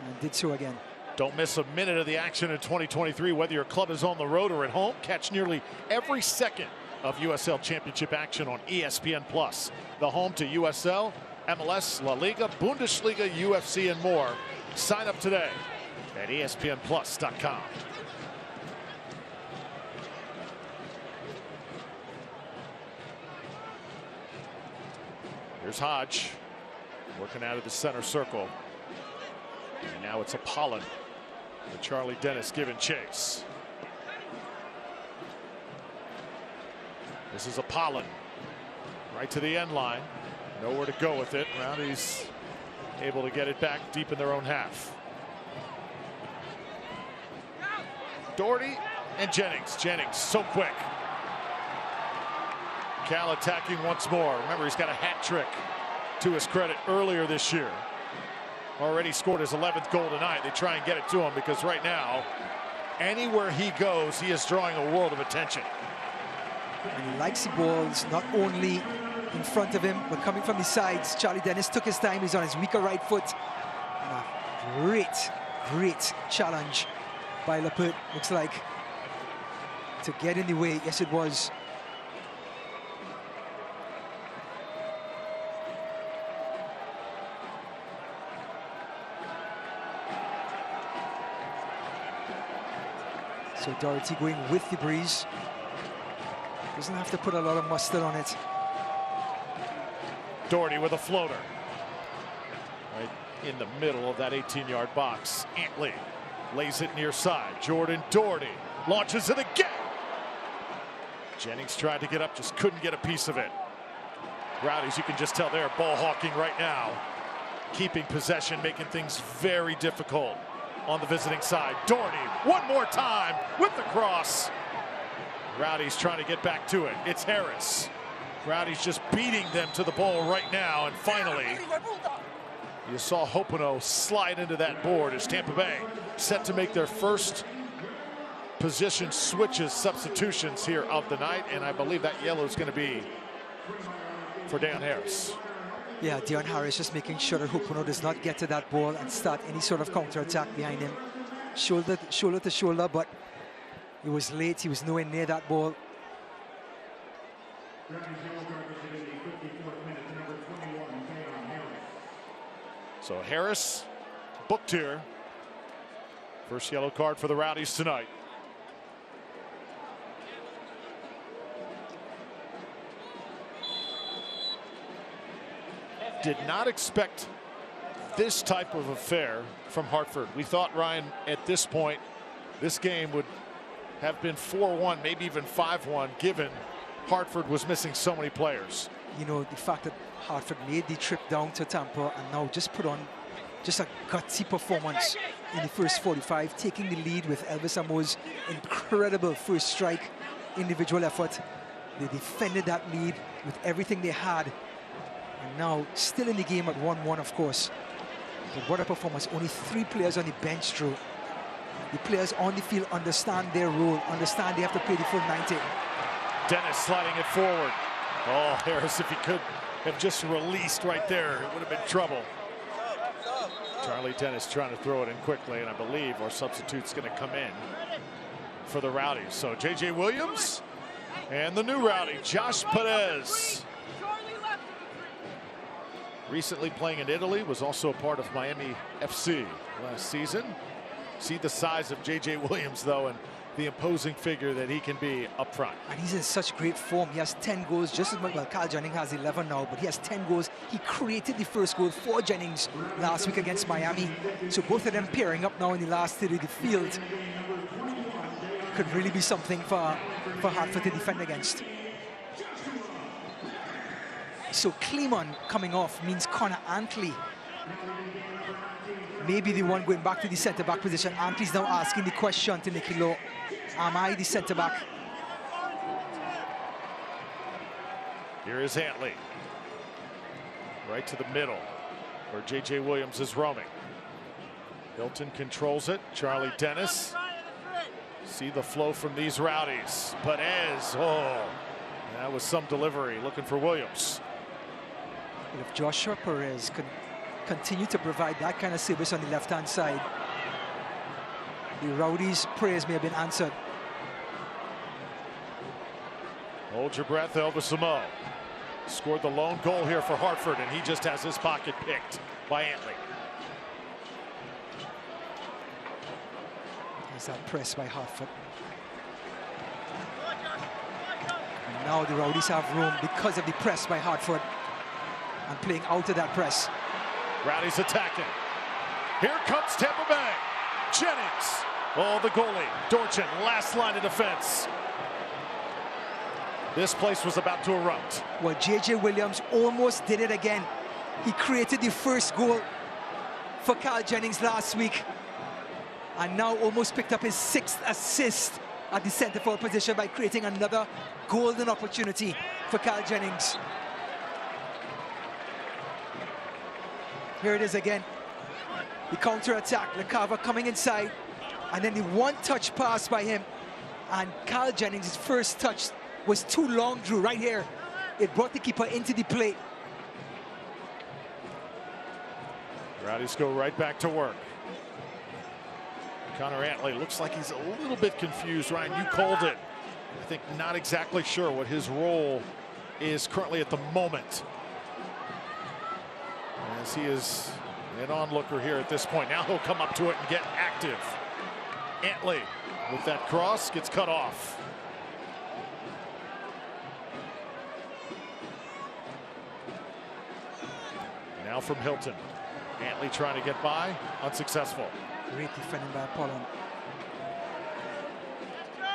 And did so again. Don't miss a minute of the action in 2023, whether your club is on the road or at home. Catch nearly every second of USL Championship action on ESPN+. The home to USL, MLS, La Liga, Bundesliga, UFC, and more. Sign up today at ESPNplus.com. Here's Hodge working out of the center circle. And now it's Apollon with Charlie Dennis giving chase. This is Apollon right to the end line. Nowhere to go with it. Rowdies able to get it back deep in their own half. Doherty and Jennings. Jennings so quick. Cal attacking once more. Remember, he's got a hat trick to his credit earlier this year. Already scored his 11th goal tonight. They try and get it to him because right now, anywhere he goes, he is drawing a world of attention. And he likes the balls not only in front of him, but coming from the sides. Charlie Dennis took his time. He's on his weaker right foot. And a great challenge by Lapert, looks like, to get in the way. Yes, it was. So Doherty going with the breeze. Doesn't have to put a lot of mustard on it. Doherty with a floater. Right in the middle of that 18-yard box. Antley lays it near side. Jordan Doherty launches it again. Jennings tried to get up, just couldn't get a piece of it. Rowdies, you can just tell they're ball hawking right now. Keeping possession, making things very difficult on the visiting side. Doherty, one more time with the cross. Rowdies trying to get back to it. It's Harris. Rowdies just beating them to the ball right now. And finally, you saw Hopino slide into that board as Tampa Bay set to make their first position switches, substitutions here of the night. And I believe that yellow is going to be for Dan Harris. Yeah, Dion Harris just making sure that Hopino does not get to that ball and start any sort of counter-attack behind him. Shoulder to shoulder, but it was late. He was nowhere near that ball. So Harris booked here. First yellow card for the Rowdies tonight. Did not expect this type of affair from Hartford. We thought, Ryan, at this point, this game would have been 4-1, maybe even 5-1, given Hartford was missing so many players. You know, the fact that Hartford made the trip down to Tampa and now just put on just a gutsy performance in the first 45, taking the lead with Elvis Amo's incredible first strike, individual effort. They defended that lead with everything they had. And now still in the game at 1-1, of course. But what a performance. Only 3 players on the bench, Drew. The players on the field understand their role, understand they have to play the full 90. Dennis sliding it forward. Oh, Harris, if he could have just released right there, it would have been trouble. Charlie Dennis trying to throw it in quickly, and I believe our substitute's going to come in for the Rowdies. So J.J. Williams and the new Rowdy, Josh Perez. Recently playing in Italy, was also a part of Miami FC last season. See the size of J.J. Williams, though, and the imposing figure that he can be up front. And he's in such great form. He has 10 goals, just as much. Well, Carl Jennings has 11 now, but he has 10 goals. He created the first goal for Jennings last week against Miami. So both of them pairing up now in the last third of the field could really be something for Hartford to defend against. So Clemon coming off means Connor Antley maybe the one going back to the centre-back position. Antley's now asking the question to Nicky Lowe, am I the centre-back? Here is Antley. Right to the middle, where J.J. Williams is roaming. Hilton controls it. Charlie Dennis. See the flow from these Rowdies. Perez, oh, that was some delivery. Looking for Williams. And if Joshua Perez could continue to provide that kind of service on the left-hand side, the Rowdies' prayers may have been answered. Hold your breath, Elvis Amo. Scored the lone goal here for Hartford, and he just has his pocket picked by Antley. There's that press by Hartford. And now the Rowdies have room because of the press by Hartford and playing out of that press. Rowdies attacking. Here comes Tampa Bay. Jennings. Oh, the goalie. Dorchin, last line of defense. This place was about to erupt. Well, J.J. Williams almost did it again. He created the first goal for Carl Jennings last week, and now almost picked up his 6th assist at the centre forward position by creating another golden opportunity for Carl Jennings. Here it is again. The counter-attack, LaCava coming inside, and then the one-touch pass by him. And Carl Jennings' first touch was too long, Drew, right here. It brought the keeper into the play. Rowdies go right back to work. Connor Antley looks like he's a little bit confused. Ryan, you called it. I think not exactly sure what his role is currently at the moment, as he is an onlooker here at this point. Now he'll come up to it and get active. Antley with that cross, gets cut off. Now from Hilton. Antley trying to get by, unsuccessful. Great defending by Pollard.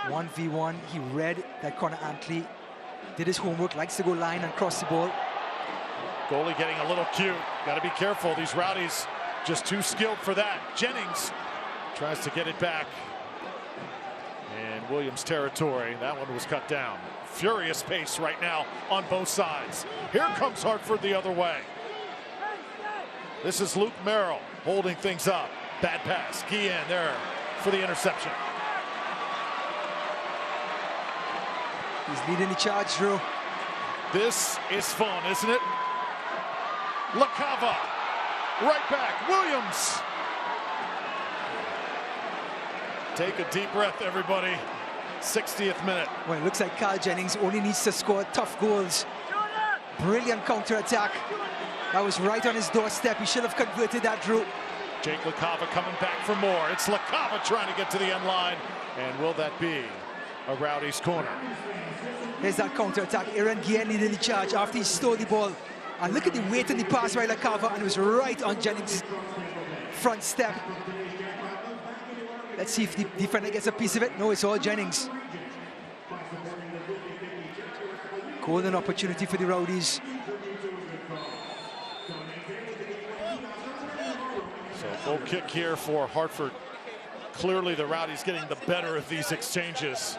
1v1, he read that Connor Antley, did his homework, likes to go line and cross the ball. Goalie getting a little cute. Got to be careful. These Rowdies just too skilled for that. Jennings tries to get it back. And Williams territory. That one was cut down. Furious pace right now on both sides. Here comes Hartford the other way. This is Luke Merrill holding things up. Bad pass. Guillen there for the interception. He's leading the charge, Drew. This is fun, isn't it? LaCava, right back, Williams. Take a deep breath, everybody. 60th minute. Well, it looks like Carl Jennings only needs to score tough goals. Brilliant counter-attack. That was right on his doorstep. He should have converted that, Drew. Jake LaCava coming back for more. It's LaCava trying to get to the end line. And will that be a Rowdies corner? Here's that counter-attack. Aaron Guillen leading the charge after he stole the ball. And look at the weight in the pass by LaCava, and it was right on Jennings' front step. Let's see if the defender gets a piece of it. No, it's all Jennings. Golden opportunity for the Rowdies. So goal kick here for Hartford. Clearly the Rowdies getting the better of these exchanges.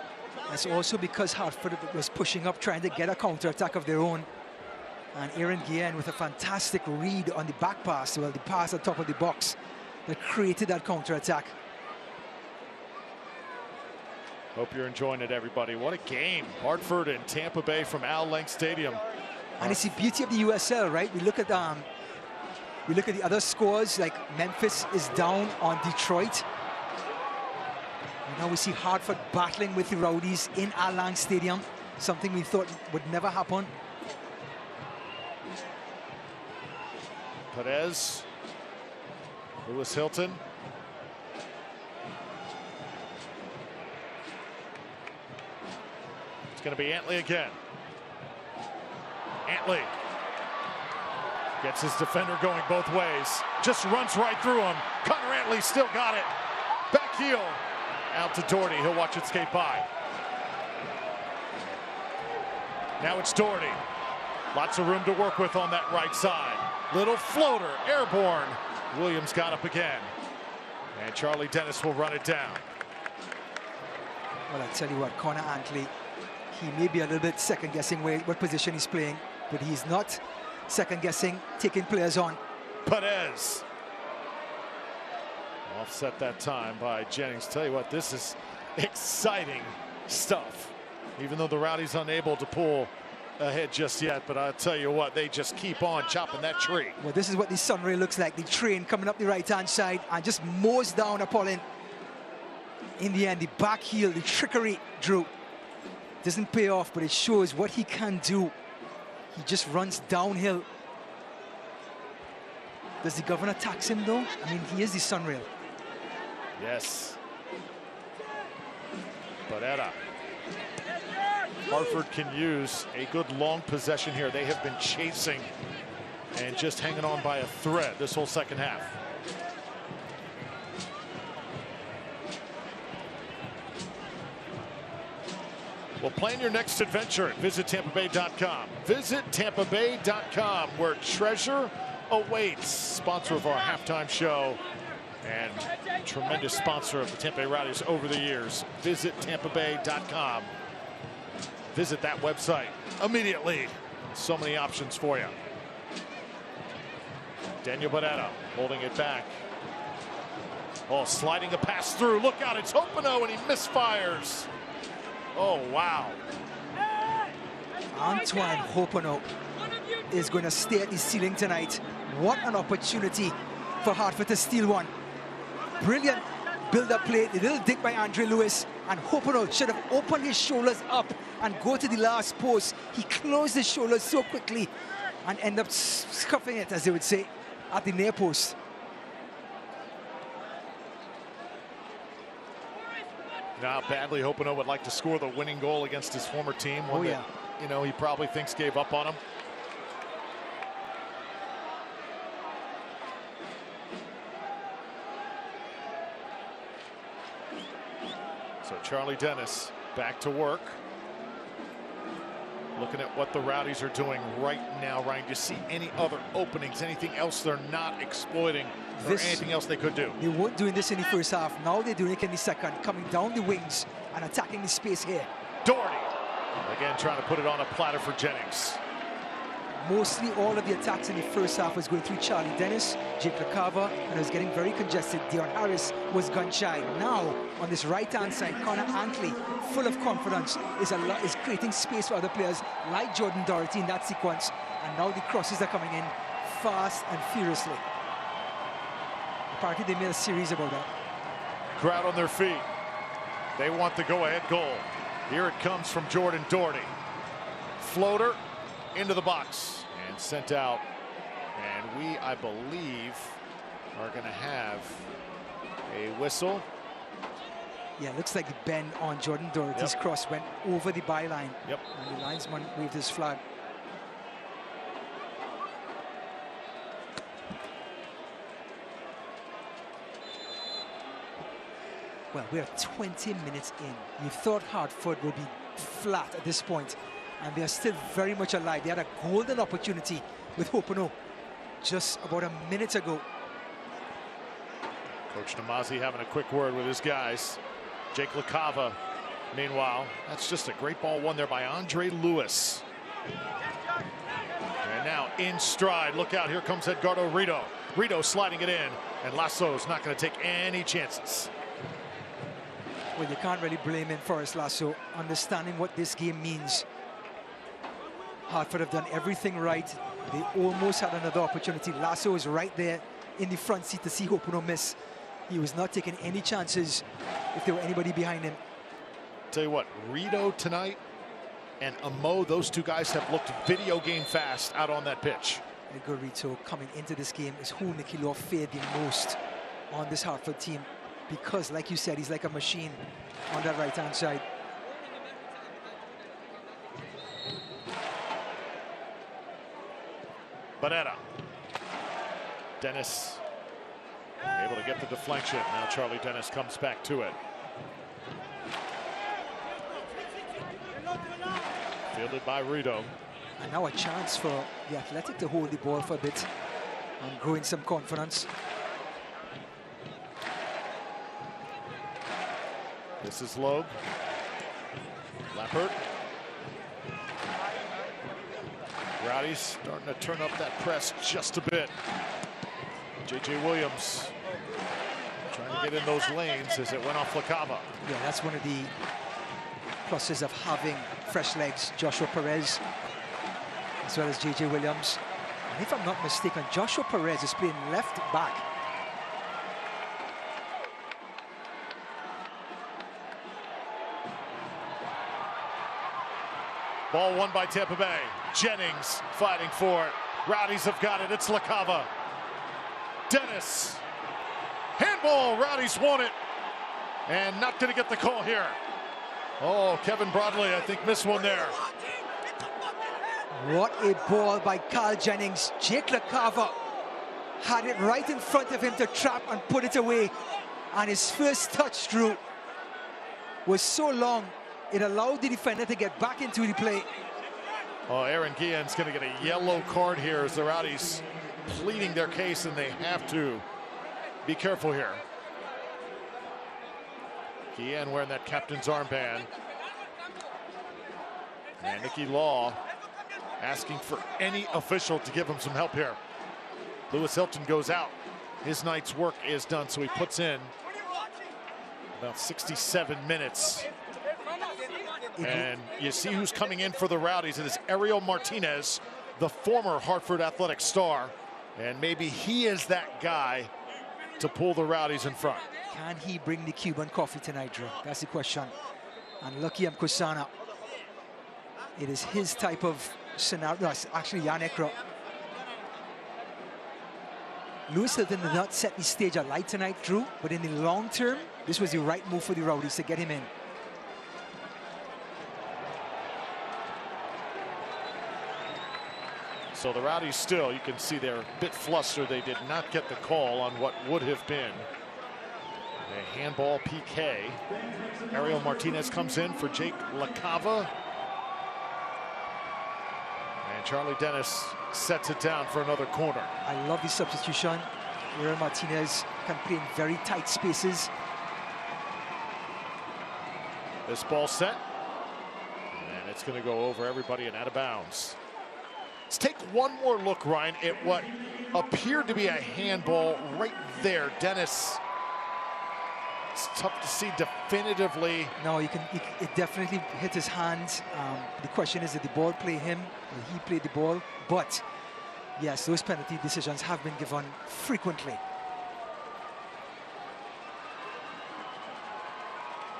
That's also because Hartford was pushing up, trying to get a counter-attack of their own. And Aaron Guillen with a fantastic read on the back pass, well, the pass on top of the box that created that counter-attack. Hope you're enjoying it, everybody. What a game. Hartford and Tampa Bay from Al Lang Stadium. And it's the beauty of the USL, right? We look at the other scores, like Memphis is down on Detroit. And now we see Hartford battling with the Rowdies in Al Lang Stadium, something we thought would never happen. Perez, Lewis Hilton. It's going to be Antley again. Antley gets his defender going both ways. Just runs right through him. Connor Antley still got it. Back heel. Out to Doherty. He'll watch it skate by. Now it's Doherty. Lots of room to work with on that right side. Little floater, airborne. Williams got up again. And Charlie Dennis will run it down. Well, I tell you what, Connor Antley, he may be a little bit second-guessing what position he's playing, but he's not second-guessing, taking players on. Perez. Offset that time by Jennings. Tell you what, this is exciting stuff. Even though the Rowdies unable to pull ahead just yet, but I'll tell you what, they just keep on chopping that tree. Well, this is what the sunray looks like. The train coming up the right-hand side and just mows down Apollon. In the end, the back heel, the trickery, Drew, doesn't pay off, but it shows what he can do. He just runs downhill. Does the governor tax him, though? I mean, he is the sunrail. Yes. Barrera. Hartford can use a good long possession here. They have been chasing and just hanging on by a thread this whole second half. Well, plan your next adventure at visitTampaBay.com. Visit TampaBay.com, where treasure awaits. Sponsor of our halftime show and tremendous sponsor of the Tampa Bay Rowdies over the years. Visit TampaBay.com. Visit that website immediately. So many options for you. Daniel Barrera holding it back. Oh, sliding a pass through. Look out, it's Hopino, and he misfires. Oh, wow. Antoine Hopino is going to stay at the ceiling tonight. What an opportunity for Hartford to steal one. Brilliant build-up play, the little dig by Andre Lewis, and Hopino should have opened his shoulders up and go to the last post. He closed his shoulders so quickly and end up scuffing it, as they would say, at the near post. Now badly Hopino would like to score the winning goal against his former team. Oh, One yeah. that, you know, he probably thinks gave up on him. So Charlie Dennis back to work. Looking at what the Rowdies are doing right now, Ryan. Do you see any other openings, anything else they're not exploiting, or anything else they could do? They weren't doing this in the first half. Now they're doing it in the second, coming down the wings and attacking the space here. Doherty, again, trying to put it on a platter for Jennings. Mostly all of the attacks in the first half was going through Charlie Dennis, Jake LaCava, and it was getting very congested. Dion Harris was gun shy. Now, on this right-hand side, Connor Antley, full of confidence, is creating space for other players like Jordan Doherty in that sequence. And now the crosses are coming in fast and furiously. Apparently, they made a series about that. Crowd on their feet. They want the go-ahead goal. Here it comes from Jordan Doherty. Floater into the box and sent out. And we, I believe, are going to have a whistle. Yeah, it looks like the bend on Jordan Doherty's cross went over the byline. Yep. And the linesman waved his flag. Well, we're 20 minutes in. You thought Hartford would be flat at this point, and they are still very much alive. They had a golden opportunity with Hopino just about a minute ago. Coach Namazi having a quick word with his guys. Jake LaCava, meanwhile, that's just a great ball won there by Andre Lewis. And now in stride, look out, here comes Edgardo Rito. Rito sliding it in, and Lasso's not going to take any chances. Well, you can't really blame him for his Lasso, understanding what this game means. Hartford have done everything right. They almost had another opportunity. Lasso is right there in the front seat to see Hopino miss. He was not taking any chances if there were anybody behind him. Tell you what, Rito tonight and Amo, those two guys have looked video game fast out on that pitch. Edgar Rito coming into this game is who Nicky Law feared the most on this Hartford team, because, like you said, he's like a machine on that right-hand side. Bonetta. Dennis able to get the deflection. Now Charlie Dennis comes back to it. Fielded by Rito. And now a chance for the Athletic to hold the ball for a bit and growing some confidence. This is Loeb. Lappert. Rowdies starting to turn up that press just a bit. J.J. Williams trying to get in those lanes as it went off LaCava. Yeah, that's one of the pluses of having fresh legs. Joshua Perez, as well as J.J. Williams. And if I'm not mistaken, Joshua Perez is playing left back. Ball won by Tampa Bay. Jennings fighting for it. Rowdies have got it. It's LaCava. Dennis. Handball. Rowdies won it. And not going to get the call here. Oh, Kevin Broadley, I think, missed one there. What a ball by Carl Jennings. Jake LaCava had it right in front of him to trap and put it away. And his first touch through was so long, it allowed the defender to get back into the play. Oh, Aaron Guillen's going to get a yellow card here as the Rowdies pleading their case, and they have to be careful here. Guillen wearing that captain's armband. And Nicky Law asking for any official to give him some help here. Lewis Hilton goes out. His night's work is done, so he puts in about 67 minutes. And you see who's coming in for the Rowdies. It is Ariel Martinez, the former Hartford Athletic star. And maybe he is that guy to pull the Rowdies in front. Can he bring the Cuban coffee tonight, Drew? That's the question. And Lucky Mkusana, it is his type of scenario. No, it's actually Yannick. Lewis Hilton did not set the stage alight tonight, Drew, but in the long term, this was the right move for the Rowdies to get him in. So the Rowdies still, you can see they're a bit flustered. They did not get the call on what would have been a handball PK. Ariel Martinez comes in for Jake LaCava. And Charlie Dennis sets it down for another corner. I love the substitution. Ariel Martinez can play in very tight spaces. This ball set. And it's going to go over everybody and out of bounds. Let's take one more look, Ryan, at what appeared to be a handball right there. Dennis, it's tough to see definitively. No, it definitely hit his hand. The question is, did the ball play him? Or he played the ball? But yes, those penalty decisions have been given frequently.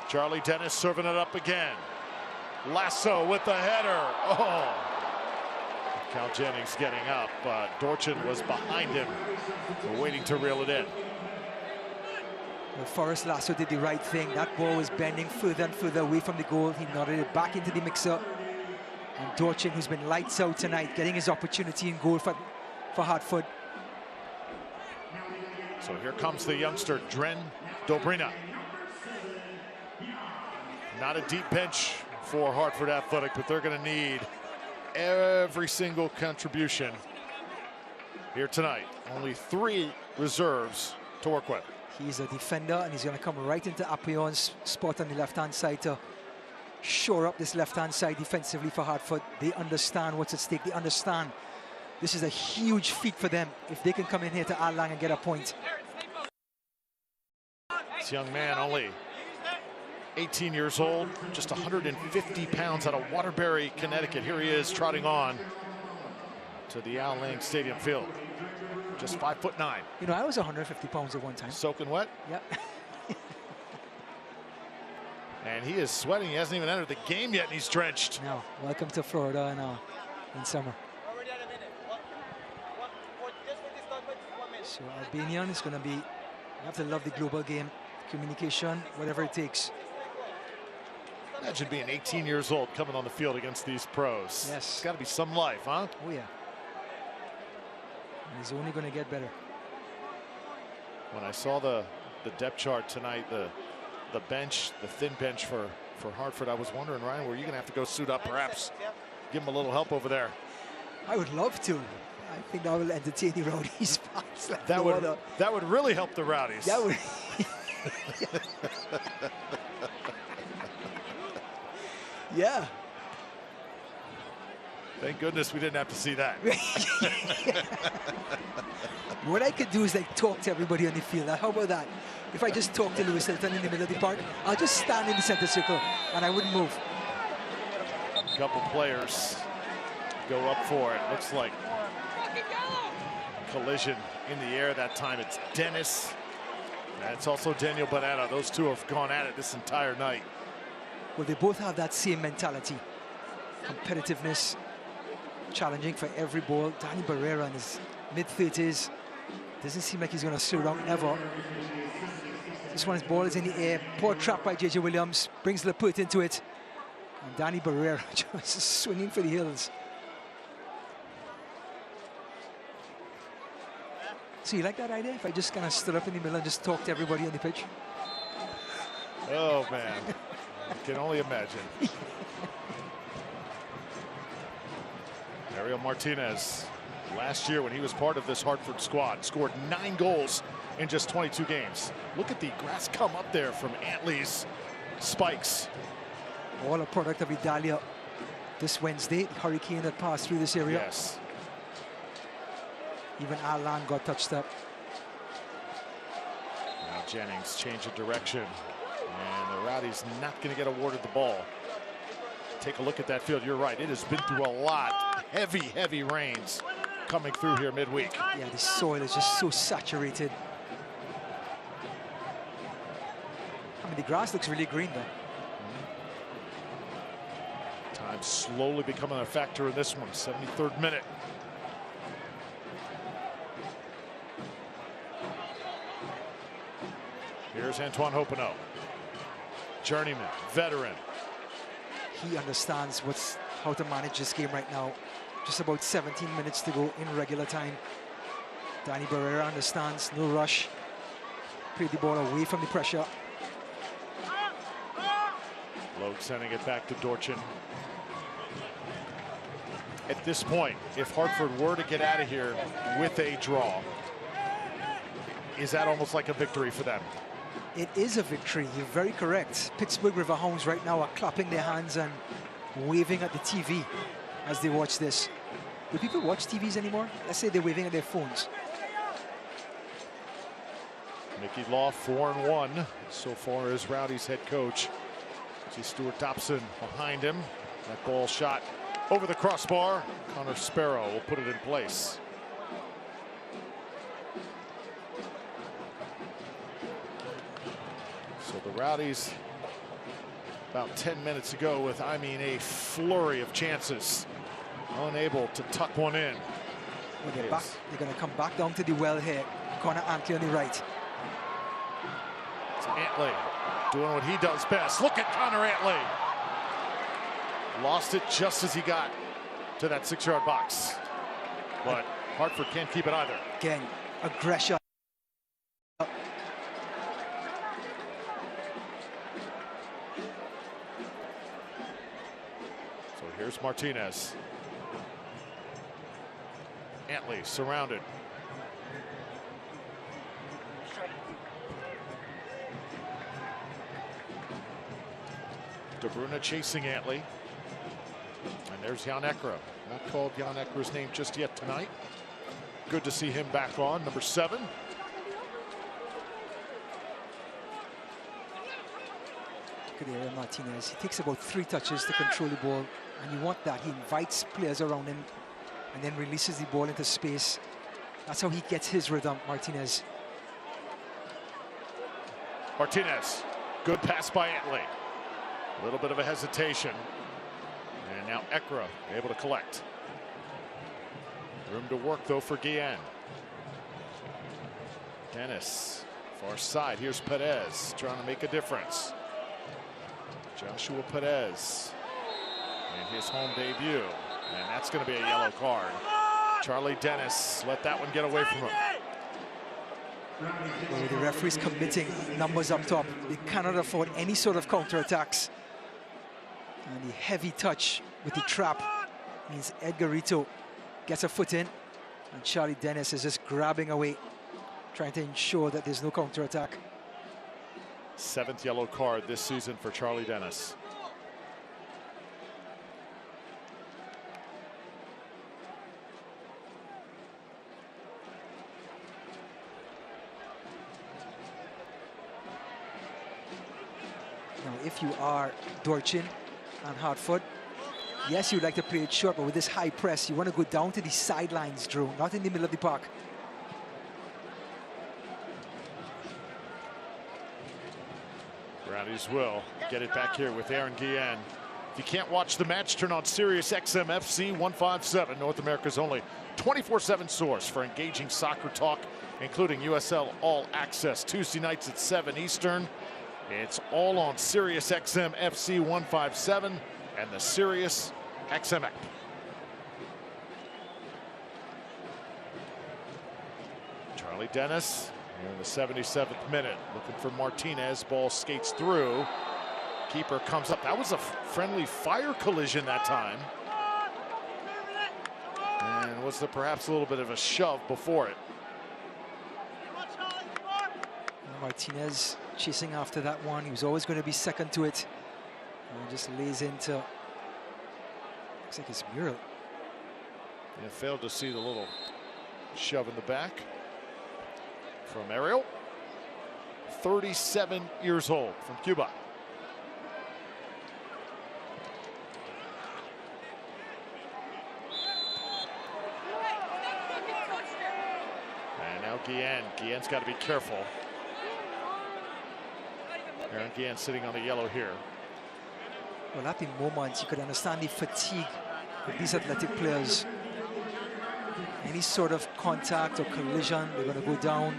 Charlie Dennis serving it up again. Lasso with the header. Oh. Cal Jennings getting up. Dorchin was behind him, waiting to reel it in. Well, Forrest Lasso did the right thing. That ball was bending further and further away from the goal. He nodded it back into the mixer. And Dorchin, who's been lights out tonight, getting his opportunity in goal for Hartford. So here comes the youngster, Dren Dobrina. Not a deep bench for Hartford Athletic, but they're going to need every single contribution here tonight. Only 3 reserves to work with. He's a defender, and he's going to come right into Appion's spot on the left-hand side to shore up this left-hand side defensively for Hartford. They understand what's at stake. They understand this is a huge feat for them if they can come in here to Alang and get a point. This young man, only 18 years old, just 150 pounds out of Waterbury, Connecticut. Here he is trotting on to the Al Lang Stadium field. Just 5'9". You know, I was 150 pounds at one time. Soaking wet? Yep. And he is sweating. He hasn't even entered the game yet, and he's drenched. No, welcome to Florida in summer. So Albanian is going to be, you have to love the global game, communication, whatever it takes. Imagine being 18 years old coming on the field against these pros. Yes. It's got to be some life, huh? Oh, yeah. And he's only going to get better. When I saw the depth chart tonight, the bench, the thin bench for Hartford, I was wondering, Ryan, were you going to have to go suit up, perhaps give him a little help over there? I would love to. I think that will entertain the Rowdies. Like that would really help the Rowdies. That would. Yeah. Thank goodness we didn't have to see that. What I could do is like talk to everybody on the field. How about that? If I just talk to Lewis Hilton in the middle of the park, I'll just stand in the center circle and I wouldn't move. A couple players go up for it. Looks like collision in the air that time. It's Dennis. And it's also Daniel Banana. Those two have gone at it this entire night. Well, they both have that same mentality. Competitiveness, challenging for every ball. Danny Barrera in his mid-30s. Doesn't seem like he's going to slow down ever. This one's ball is in the air. Poor trap by J.J. Williams. Brings Laporte into it. And Danny Barrera just swinging for the hills. So you like that idea? If I just kind of stood up in the middle and just talk to everybody on the pitch? Oh, man. I can only imagine. Ariel Martinez, last year when he was part of this Hartford squad, scored 9 goals in just 22 games. Look at the grass come up there from Antley's spikes. All a product of Idalia this Wednesday. The hurricane that passed through this area. Yes. Even Alan got touched up. Now Jennings change of direction. And the Rowdies not going to get awarded the ball. Take a look at that field. You're right. It has been through a lot. Heavy rains coming through here midweek. Yeah, the soil is just so saturated. I mean, the grass looks really green, though. Time slowly becoming a factor in this one. 73rd minute. Here's Antoine Hoppeneau. Journeyman, veteran. He understands how to manage this game right now. Just about 17 minutes to go in regular time. Danny Barrera understands, no rush. Play the ball away from the pressure. Logue sending it back to Dorchin. At this point, if Hartford were to get out of here with a draw, is that almost like a victory for them? It is a victory, you're very correct. Pittsburgh Riverhounds right now are clapping their hands and waving at the TV as they watch this. Do people watch TVs anymore? Let's say they're waving at their phones. Mickey Law 4-1 so far as Rowdies head coach. See Stuart Dobson behind him. That ball shot over the crossbar. Connor Sparrow will put it in place. So the Rowdies about 10 minutes ago with, a flurry of chances. Unable to tuck one in. Well, they're going to come back down to the well here. Connor Antley on the right. It's Antley doing what he does best. Look at Connor Antley. Lost it just as he got to that 6-yard box. But Hartford can't keep it either. Again, aggression. So here's Martinez. Antley surrounded. De Bruyne chasing Antley. And there's Jan Ekra. Not called Jan Ekra's name just yet tonight. Good to see him back on, number 7. Look at Aaron Martinez. He takes about 3 touches to control the ball. And you want that. He invites players around him and then releases the ball into space. That's how he gets his rhythm, Martinez. Martinez. Good pass by Antley. A little bit of a hesitation. And now Ekra able to collect. Room to work though for Guillen. Dennis, far side. Here's Perez trying to make a difference. Joshua Perez in his home debut. And that's going to be a yellow card. Charlie Dennis let that one get away from him. Well, the referee's committing numbers up top. They cannot afford any sort of counterattacks. And the heavy touch with the trap means Edgarito gets a foot in. And Charlie Dennis is just grabbing away, trying to ensure that there's no counterattack. 7th yellow card this season for Charlie Dennis. Now, if you are Dorchin and Hartford, yes, you'd like to play it short, but with this high press, you want to go down to the sidelines, Drew, not in the middle of the park. Rowdies will get it back here with Aaron Guillen. If you can't watch the match, turn on Sirius XM FC 157, North America's only 24/7 source for engaging soccer talk, including USL All Access, Tuesday nights at 7 Eastern. It's all on Sirius XM FC 157 and the Sirius XM app. Charlie Dennis here in the 77th minute, looking for Martinez. Ball skates through. Keeper comes up. That was a friendly fire collision that time. And was there perhaps a little bit of a shove before it? Martinez chasing after that one. He was always going to be second to it. And just lays into, looks like it's Mural. Yeah, failed to see the little shove in the back from Ariel. 37 years old from Cuba. And now Guillen. Guillen's got to be careful. Aaron Guillen sitting on the yellow here. Well, at the moment, you could understand the fatigue with these athletic players. Any sort of contact or collision, they're going to go down.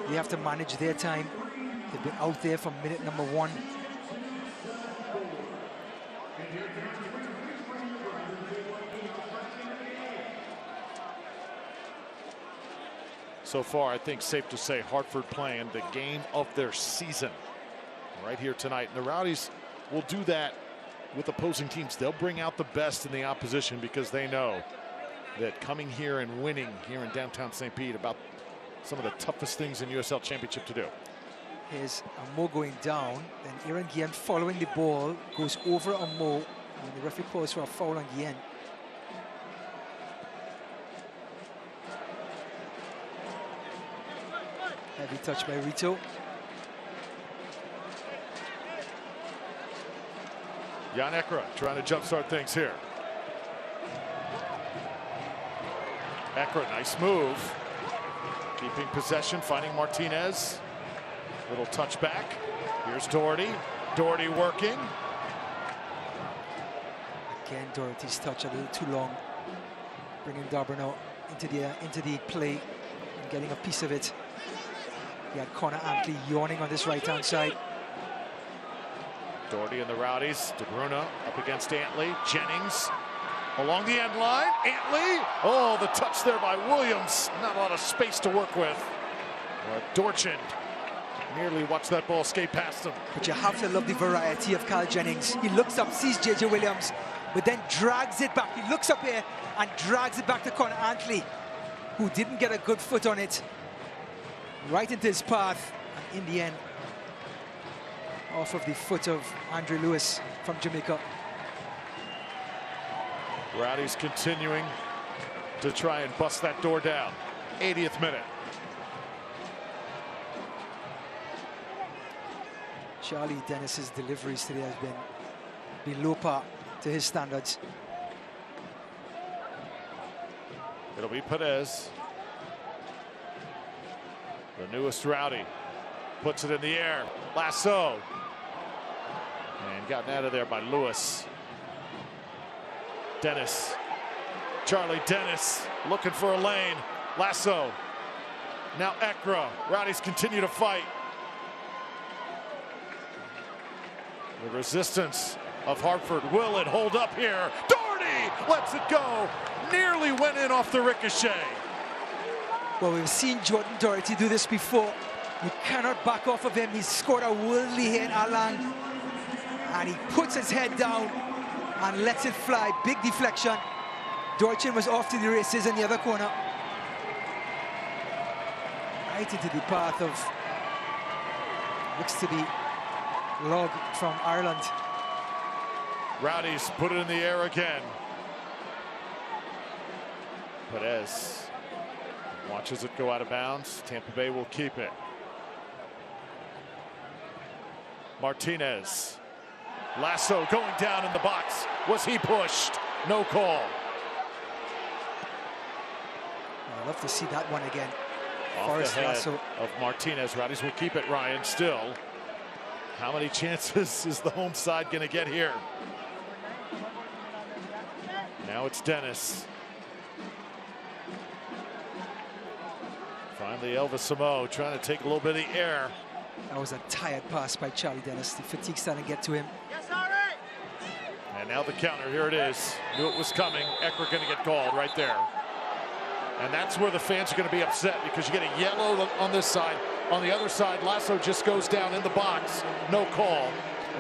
They have to manage their time. They've been out there from minute number 1. So far, I think safe to say Hartford playing the game of their season right here tonight. And the Rowdies will do that with opposing teams. They'll bring out the best in the opposition because they know that coming here and winning here in downtown St. Pete about some of the toughest things in USL Championship to do. Here's Amo going down, then Aaron Guillen following the ball, goes over Amo, and the referee calls for a foul on Guillen. Heavy touch by Rito. Jan Ekra trying to jumpstart things here. Ekra, nice move. Keeping possession, finding Martinez. Little touch back. Here's Doherty. Doherty working. Again, Doherty's touch a little too long. Bringing Darbono into the play and getting a piece of it. He had Connor Antley yawning on this right-hand side. Doherty and the Rowdies. De Bruyne up against Antley. Jennings along the end line. Antley. Oh, the touch there by Williams. Not a lot of space to work with. Dortchund nearly watched that ball skate past him. But you have to love the variety of Carl Jennings. He looks up, sees J.J. Williams, but then drags it back. He looks up here and drags it back to Connor Antley, who didn't get a good foot on it. Right into his path, and in the end, off of the foot of Andre Lewis from Jamaica. Rowdies continuing to try and bust that door down. 80th minute. Charlie Dennis's deliveries today has been below par to his standards. It'll be Perez. The newest Rowdy puts it in the air. Lasso. And gotten out of there by Lewis. Dennis. Charlie Dennis looking for a lane. Lasso. Now Ekra. Rowdies continue to fight. The resistance of Hartford. Will it hold up here? Doherty lets it go. Nearly went in off the ricochet. Well, we've seen Jordan Doherty do this before. You cannot back off of him. He's scored a worldly hit, Alan. And he puts his head down and lets it fly. Big deflection. Dortchund was off to the races in the other corner. Right into the path of, looks to be Log from Ireland. Rowdies put it in the air again. Perez watches it go out of bounds. Tampa Bay will keep it. Martinez. Lasso going down in the box. Was he pushed? No call. I'd love to see that one again. Off Forrest the head Lasso of Martinez. Rowdies will keep it, Ryan, still. How many chances is the home side going to get here? Now it's Dennis. Finally, Elvis Samo trying to take a little bit of the air. That was a tired pass by Charlie Dennis. The fatigue starting to get to him. And now the counter. Here it is. Knew it was coming. Ekra going to get called right there. And that's where the fans are going to be upset because you get a yellow on this side. On the other side, Lasso just goes down in the box. No call.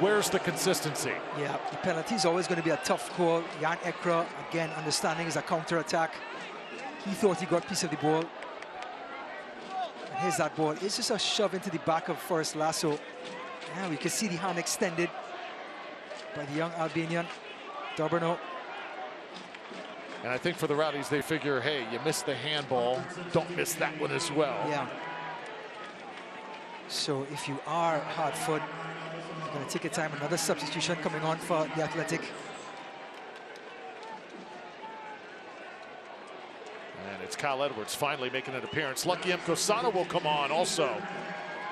Where's the consistency? Yeah, the penalty is always going to be a tough call. Jan Ekra, again, understanding is a counter-attack. He thought he got a piece of the ball. And here's that ball. It's just a shove into the back of Forrest Lasso. Yeah, we can see the hand extended by the young Albanian, Darbono. And I think for the Rowdies, they figure, hey, you missed the handball. Don't miss that one as well. Yeah. So if you are Hartford, you're going to take your time. Another substitution coming on for the Athletic. And it's Kyle Edwards finally making an appearance. Lucky Mkosana will come on also.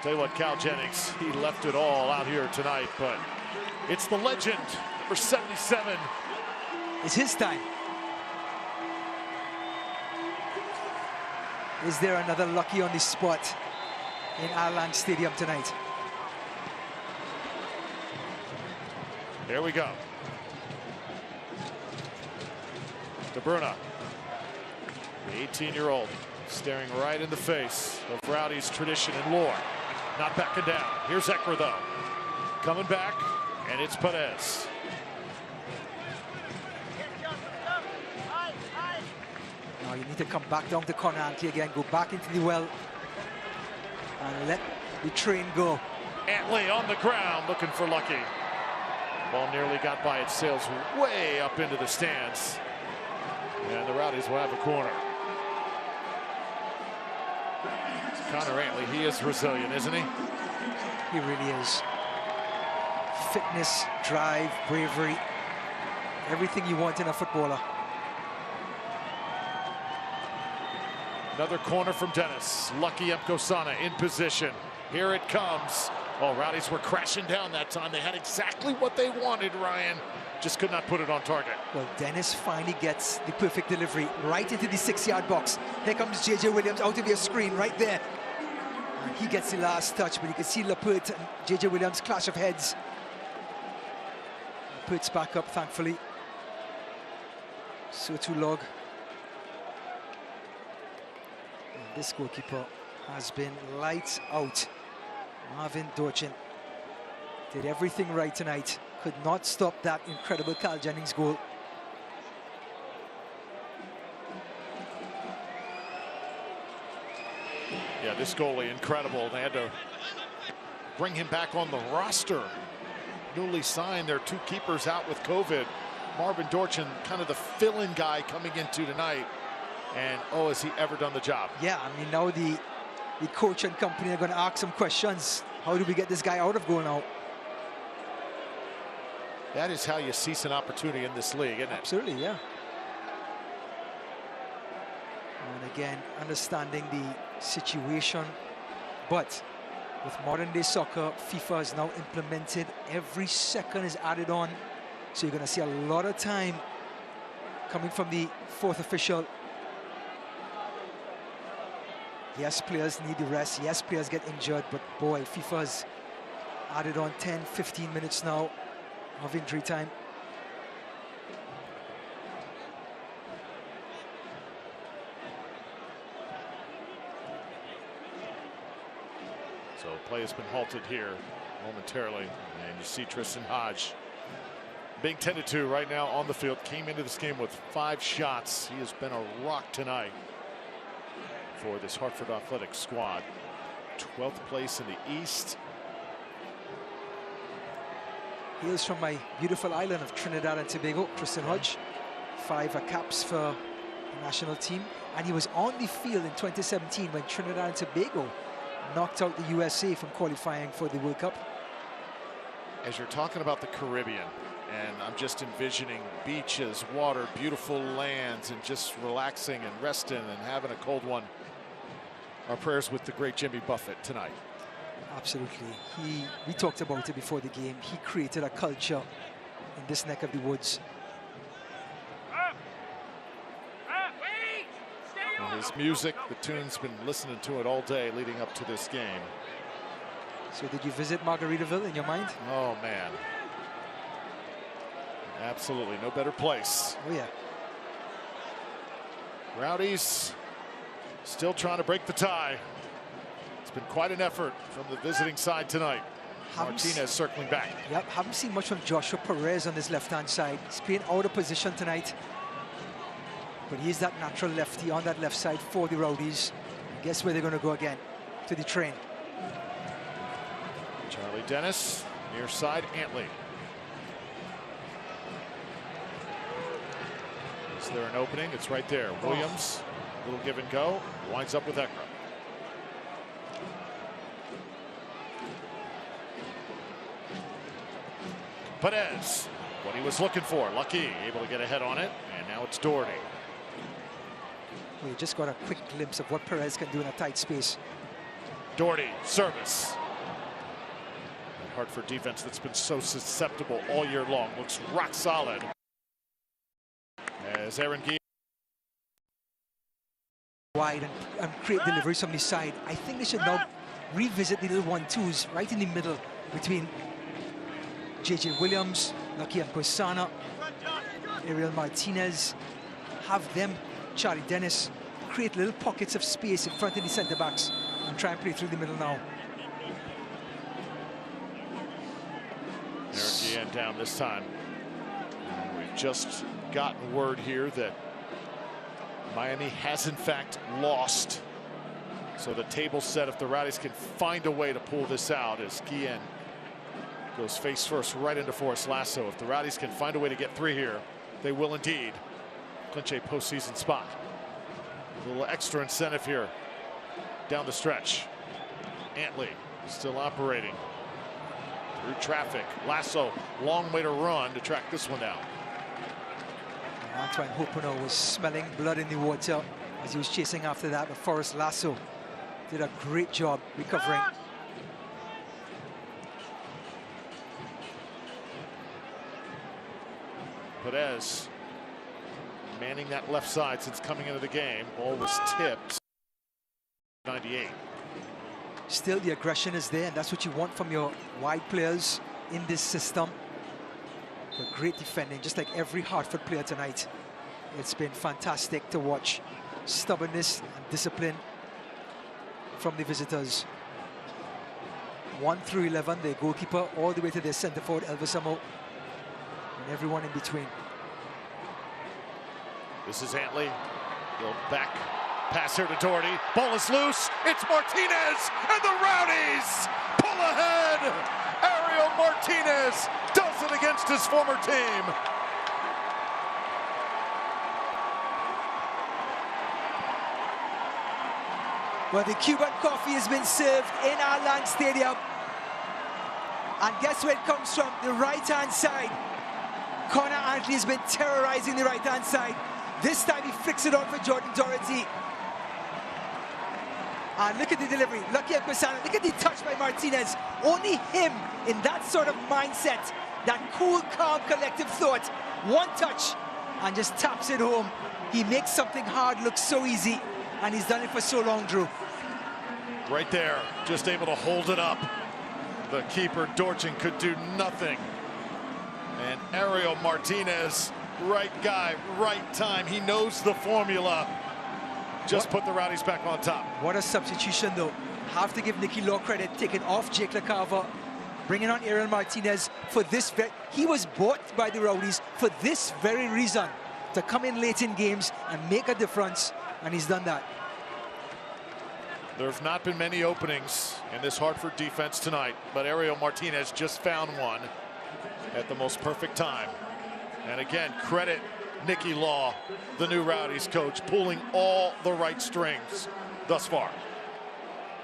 Tell you what, Cal Jennings, he left it all out here tonight, but it's the legend, number 77. It's his time. Is there another Lucky on the spot in Ireland Stadium tonight? Here we go. De Bruyne, the 18-year-old, staring right in the face of Rowdies' tradition and lore. Not backing down. Here's Ekra, though. Coming back, and it's Perez. Now you need to come back down to corner Antley again, go back into the well, and let the train go. Antley on the ground, looking for Lucky. Ball nearly got by, it sails way up into the stands. And the Rowdies will have a corner. Connor Antley, he is Brazilian, isn't he? He really is. Fitness, drive, bravery, everything you want in a footballer. Another corner from Dennis. Lucky Mkosana in position. Here it comes. Oh, Rowdies were crashing down that time. They had exactly what they wanted, Ryan. Just could not put it on target. Well, Dennis finally gets the perfect delivery right into the 6-yard box. Here comes JJ Williams out of your screen right there. And he gets the last touch, but you can see Laporte and JJ Williams clash of heads. Laporte's back up, thankfully. So too Log. And this goalkeeper has been lights out. Marvin Dorchin did everything right tonight. Could not stop that incredible Carl Jennings goal. Yeah, this goalie, incredible. They had to bring him back on the roster. Newly signed, their two keepers out with COVID. Marvin Dorchin, kind of the fill-in guy coming into tonight. And, oh, has he ever done the job? Yeah, I mean, now the coach and company are going to ask some questions. How do we get this guy out of goal now? That is how you seize an opportunity in this league, isn't it? Absolutely, yeah. And again, understanding the situation. But with modern day soccer, FIFA has now implemented every second is added on. So you're going to see a lot of time coming from the fourth official. Yes, players need the rest. Yes, players get injured. But boy, FIFA's added on 10, 15 minutes now of injury time. So play has been halted here momentarily. And you see Tristan Hodge being tended to right now on the field. Came into this game with 5 shots. He has been a rock tonight for this Hartford Athletics squad. 12th place in the East. Hails from my beautiful island of Trinidad and Tobago, Tristan Hodge. 5 caps for the national team. And he was on the field in 2017 when Trinidad and Tobago knocked out the USA from qualifying for the World Cup. As you're talking about the Caribbean, and I'm just envisioning beaches, water, beautiful lands, and just relaxing and resting and having a cold one. Our prayers with the great Jimmy Buffett tonight. Absolutely. We talked about it before the game. He created a culture in this neck of the woods. And his music, the tune's been listening to it all day leading up to this game. So did you visit Margaritaville in your mind? Oh, man. Absolutely. No better place. Oh, yeah. Rowdies still trying to break the tie. It's been quite an effort from the visiting side tonight. Martinez circling back. Yep, haven't seen much from Joshua Perez on this left-hand side. He's playing out of position tonight. But he's that natural lefty on that left side for the Rowdies. Guess where they're going to go again? To the train. Charlie Dennis, near side, Antley. Is there an opening? It's right there. Williams, little give and go, winds up with Ekra. Perez, what he was looking for. Lucky, able to get ahead on it, and now it's Doherty. We just got a quick glimpse of what Perez can do in a tight space. Doherty, service. The Hartford defense that's been so susceptible all year long looks rock solid. As Aaron Gee wide and create deliveries from the side. I think they should now revisit the little 1-2s right in the middle between JJ Williams Lucky and Posana, Ariel Martinez, have them, Charlie Dennis, create little pockets of space in front of the centre-backs and try and play through the middle now. Eric Guillen down this time. We've just gotten word here that Miami has in fact lost. So the table's set if the Rowdies can find a way to pull this out as Guillen goes face first right into Forrest Lasso. If the Rowdies can find a way to get 3 here, they will indeed clinch a postseason spot. A little extra incentive here down the stretch. Antley still operating through traffic. Lasso, long way to run to track this one down. Antoine Hopino was smelling blood in the water as he was chasing after that, but Forrest Lasso did a great job recovering. Perez manning that left side since coming into the game. Ball was tipped. 98. Still, the aggression is there, and that's what you want from your wide players in this system. But great defending, just like every Hartford player tonight. It's been fantastic to watch. Stubbornness and discipline from the visitors. 1 through 11, their goalkeeper, all the way to their centre forward, Elvis Amo, and everyone in between. This is Antley. Little back pass here to Doherty. Ball is loose. It's Martinez, and the Rowdies pull ahead. Ariel Martinez does it against his former team. Well, the Cuban coffee has been served in our Lang Stadium. And guess where it comes from? The right-hand side. Connor Antley has been terrorizing the right-hand side. This time he flicks it on for Jordan Doherty. And look at the delivery. Lucky and Quisano. Look at the touch by Martinez. Only him in that sort of mindset, that cool, calm, collective thought. One touch and just taps it home. He makes something hard look so easy, and he's done it for so long, Drew. Right there, just able to hold it up. The keeper, Dorchin, could do nothing. And Ariel Martinez, right guy, right time. He knows the formula. Just put the Rowdies back on top. What a substitution, though. Have to give Nicky Law credit, taking off Jake LaCava, bringing on Ariel Martinez for this. He was bought by the Rowdies for this very reason, to come in late in games and make a difference, and he's done that. There have not been many openings in this Hartford defense tonight, but Ariel Martinez just found one at the most perfect time. And again, credit Nicky Law, the new Rowdies coach, pulling all the right strings thus far.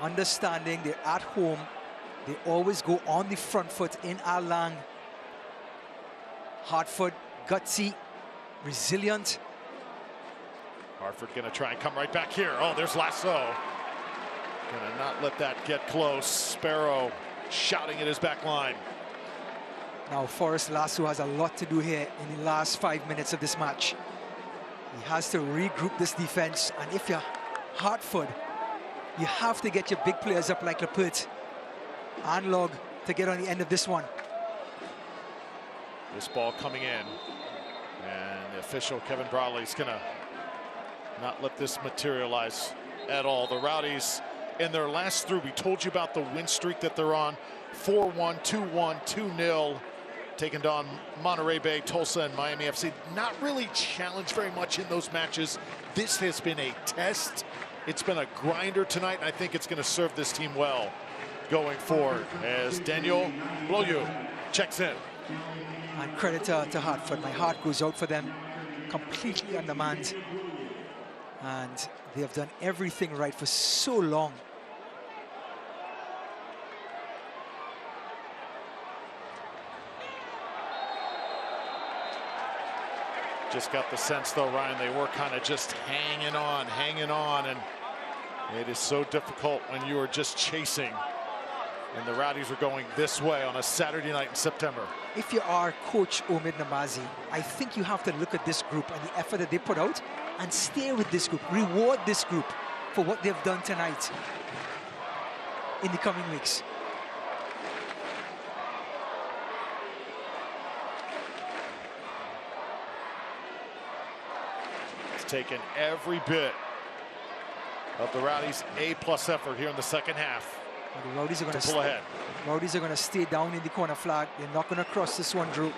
Understanding they're at home, they always go on the front foot in our Lang. Hartford, gutsy, resilient. Hartford gonna try and come right back here. Oh, there's Lasso. Gonna not let that get close. Sparrow shouting at his back line. Now Forrest Lasso has a lot to do here in the last 5 minutes of this match. He has to regroup this defense, and if you're Hartford, you have to get your big players up like Lapeut and Log to get on the end of this one. This ball coming in, and the official Kevin Bradley's gonna not let this materialize at all. The Rowdies in their last 3, we told you about the win streak that they're on. 4-1, 2-1, 2-0, taking down Monterey Bay, Tulsa, and Miami FC. Not really challenged very much in those matches. This has been a test. It's been a grinder tonight, and I think it's going to serve this team well going forward as Daniel Bloyu checks in. And credit to Hartford. My heart goes out for them. Completely undermanned. And they have done everything right for so long. Just got the sense, though, Ryan, they were kind of just hanging on, and it is so difficult when you are just chasing. And the Rowdies are going this way on a Saturday night in September. If you are Coach Omid Namazi, I think you have to look at this group and the effort that they put out and stay with this group, reward this group for what they've done tonight in the coming weeks. taken every bit of the Rowdies' A-plus effort here in the second half. And the Rowdies are going to pull ahead. Rowdies are going to stay down in the corner flag. They're not going to cross this one, Drew.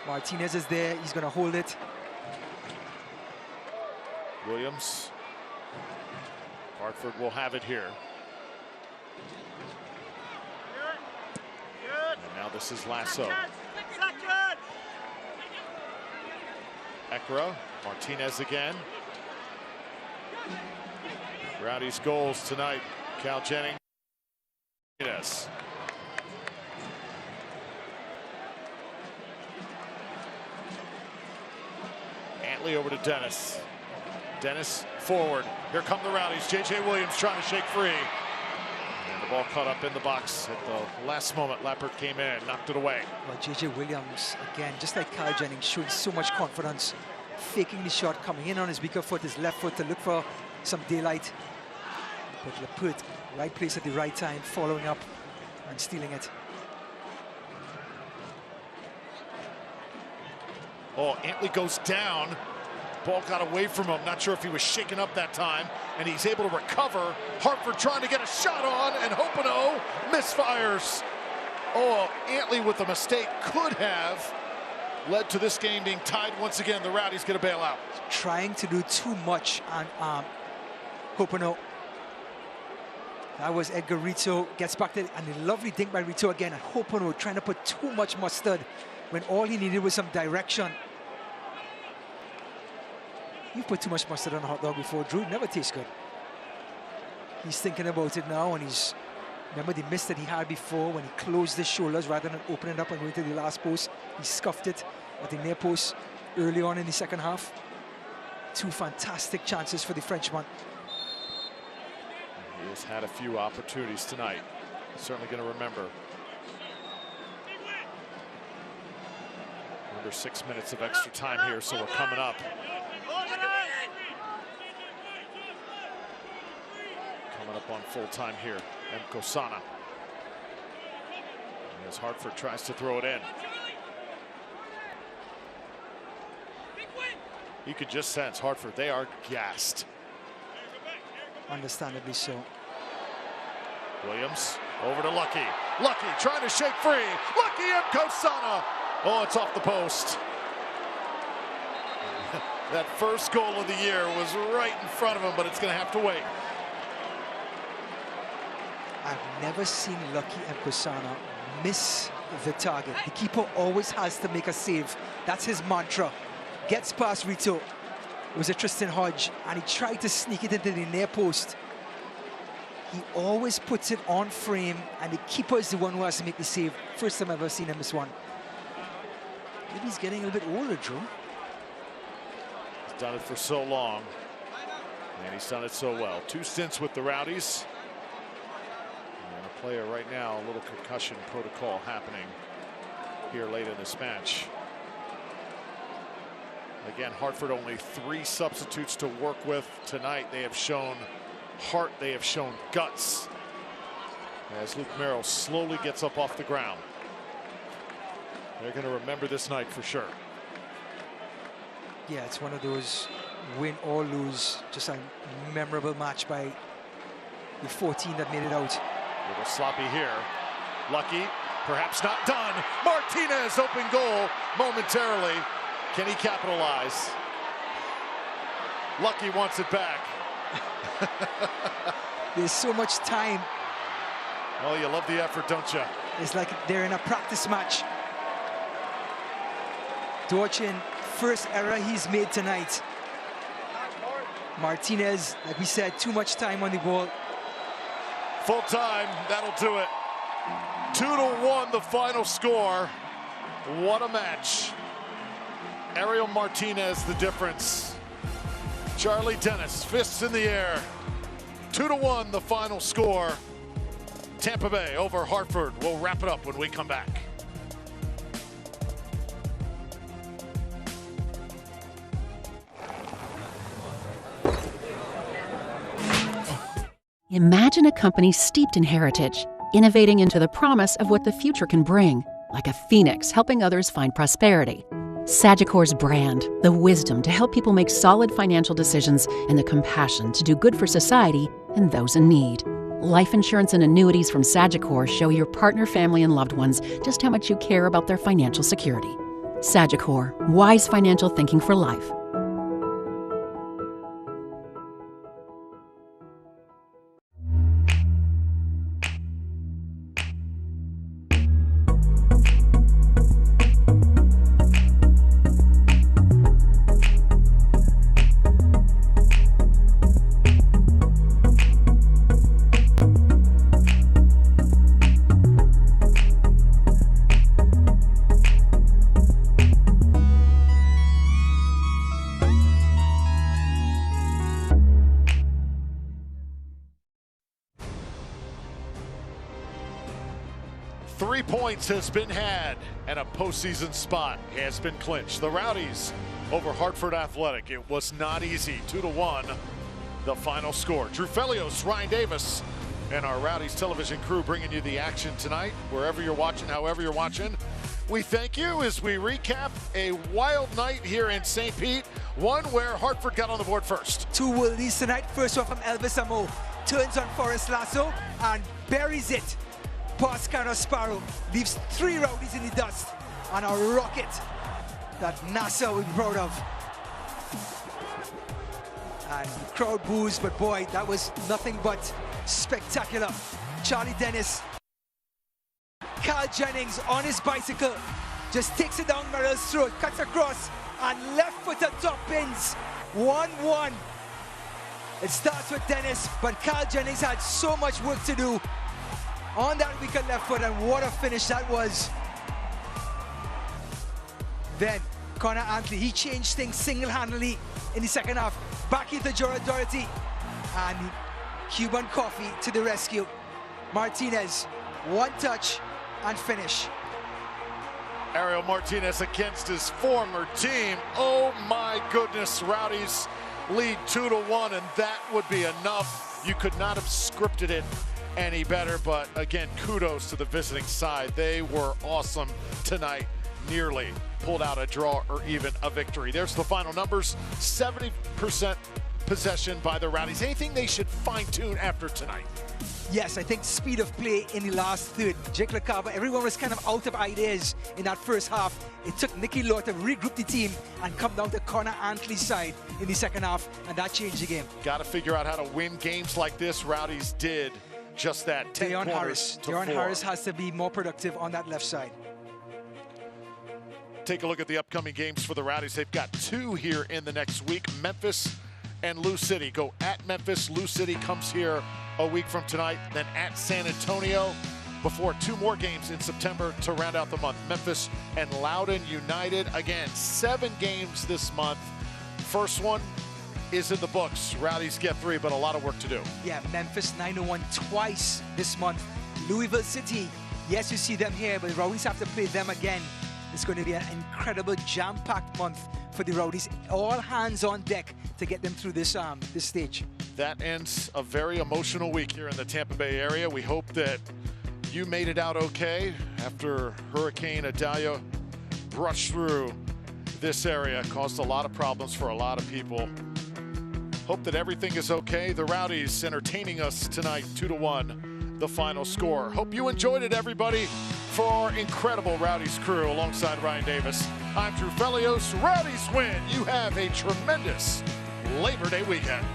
Martinez is there. He's going to hold it. Williams. Hartford will have it here. And now this is Lasso. Ekra, Martinez again. Rowdies goals tonight. Cal Jennings. Antley over to Dennis. Dennis forward. Here come the Rowdies. J.J. Williams trying to shake free. And the ball caught up in the box at the last moment. Lappert came in, knocked it away. Well, J.J. Williams, again, just like Cal Jennings, showing so much confidence. Faking the shot, coming in on his weaker foot, his left foot, to look for some daylight. But Lappert, right place at the right time, following up and stealing it. Oh, Antley goes down. Ball got away from him. Not sure if he was shaken up that time. And he's able to recover. Hartford trying to get a shot on, and Hopino misfires. Oh, Antley with a mistake could have led to this game being tied once again. The Rowdies get a bailout. Trying to do too much on Hopino. That was Edgar Rito, gets back to it, and a lovely dink by Rito again. And Hopino trying to put too much mustard when all he needed was some direction. You've put too much mustard on a hot dog before, Drew. It never tastes good. He's thinking about it now, and he's... Remember the miss that he had before when he closed his shoulders rather than opening it up and going to the last post? He scuffed it at the near post early on in the second half. Two fantastic chances for the Frenchman. He has had a few opportunities tonight. Certainly going to remember. Under 6 minutes of extra time here, so we're coming up. Coming up on full time here. And Kosana. As Hartford tries to throw it in. You could just sense Hartford, they are gassed. Understandably so. Williams over to Lucky. Lucky trying to shake free. Lucky and Kosana. Oh, it's off the post. That first goal of the year was right in front of him, but it's going to have to wait. I've never seen Lucky and Kosana miss the target. The keeper always has to make a save. That's his mantra. Gets past Rito. It was a Tristan Hodge, and he tried to sneak it into the near post. He always puts it on frame, and the keeper is the one who has to make the save. First time I've ever seen him miss one. Maybe he's getting a little bit older, Drew. He's done it for so long, and he's done it so well. 2 stints with the Rowdies. And a player right now, a little concussion protocol happening here late in this match. Again, Hartford only 3 substitutes to work with tonight. They have shown heart, they have shown guts as Luke Merrill slowly gets up off the ground. They're going to remember this night for sure. Yeah, it's one of those win or lose, just a memorable match by the 14 that made it out. A little sloppy here. Lucky, perhaps not done. Martinez, open goal momentarily. Can he capitalize? Lucky wants it back. There's so much time. Oh, you love the effort, don't you? It's like they're in a practice match. Dorchin, first error he's made tonight. Martinez, like we said, too much time on the ball. Full time, that'll do it. 2-1 the final score. What a match. Ariel Martinez the difference. Charlie Dennis, fists in the air. 2-1 the final score. Tampa Bay over Hartford. We'll wrap it up when we come back. Imagine a company steeped in heritage, innovating into the promise of what the future can bring, like a phoenix helping others find prosperity. Sagicor's brand, the wisdom to help people make solid financial decisions and the compassion to do good for society and those in need. Life insurance and annuities from Sagicor show your partner, family, and loved ones just how much you care about their financial security. Sagicor, wise financial thinking for life. Has been had and a postseason spot has been clinched. The Rowdies over Hartford Athletic. It was not easy. 2-1 the final score. Drew Felios, Ryan Davis, and our Rowdies television crew bringing you the action tonight. Wherever you're watching, however you're watching, we thank you as we recap a wild night here in St. Pete, one where Hartford got on the board first. 2 worldies tonight. First one from Elvis Amo. Turns on Forrest Lasso and buries it. Pascano Sparrow leaves 3 Rowdies in the dust on a rocket that NASA will be proud of. And the crowd boos, but boy, that was nothing but spectacular. Charlie Dennis, Carl Jennings on his bicycle, just takes it down Merrill's throat, cuts across, and left foot at top pins. 1-1. It starts with Dennis, but Carl Jennings had so much work to do on that wicked left foot, and what a finish that was. Then Connor Antley, he changed things single-handedly in the second half. Back into Gerard Doherty, and Cuban Coffee to the rescue. Martinez, one touch and finish. Ariel Martinez against his former team. Oh my goodness, Rowdies lead 2-1, and that would be enough. You could not have scripted it any better, but again, kudos to the visiting side. They were awesome tonight. Nearly pulled out a draw or even a victory. There's the final numbers. 70% possession by the Rowdies. Anything they should fine-tune after tonight? Yes, I think speed of play in the last third. Jake LaCava, everyone was kind of out of ideas in that first half. It took Nicky Law to regroup the team and come down to Connor Antley's side in the second half, and that changed the game. Got to figure out how to win games like this. Rowdies did just that. 10 Deon quarters to 4. Harris has to be more productive on that left side. Take a look at the upcoming games for the Rowdies. They've got 2 here in the next week. Memphis and Lou City. Go at Memphis. Lou City comes here a week from tonight. Then at San Antonio before 2 more games in September to round out the month. Memphis and Loudoun United. Again, 7 games this month. First one is in the books. Rowdies get 3, but a lot of work to do. Yeah, Memphis 9-1 twice this month. Louisville City, yes, you see them here, but the Rowdies have to play them again. It's going to be an incredible jam-packed month for the Rowdies. All hands on deck to get them through this stage. That ends a very emotional week here in the Tampa Bay area. We hope that you made it out okay after Hurricane Idalia brushed through this area. Caused a lot of problems for a lot of people. Hope that everything is okay. The Rowdies entertaining us tonight, 2-1, the final score. Hope you enjoyed it, everybody. For our incredible Rowdies crew alongside Ryan Davis, I'm Drew Felios. Rowdies win. You have a tremendous Labor Day weekend.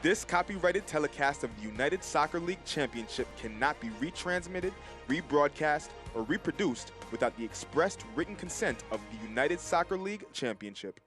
This copyrighted telecast of the United Soccer League Championship cannot be retransmitted, rebroadcast, or reproduced without the expressed written consent of the United Soccer League Championship.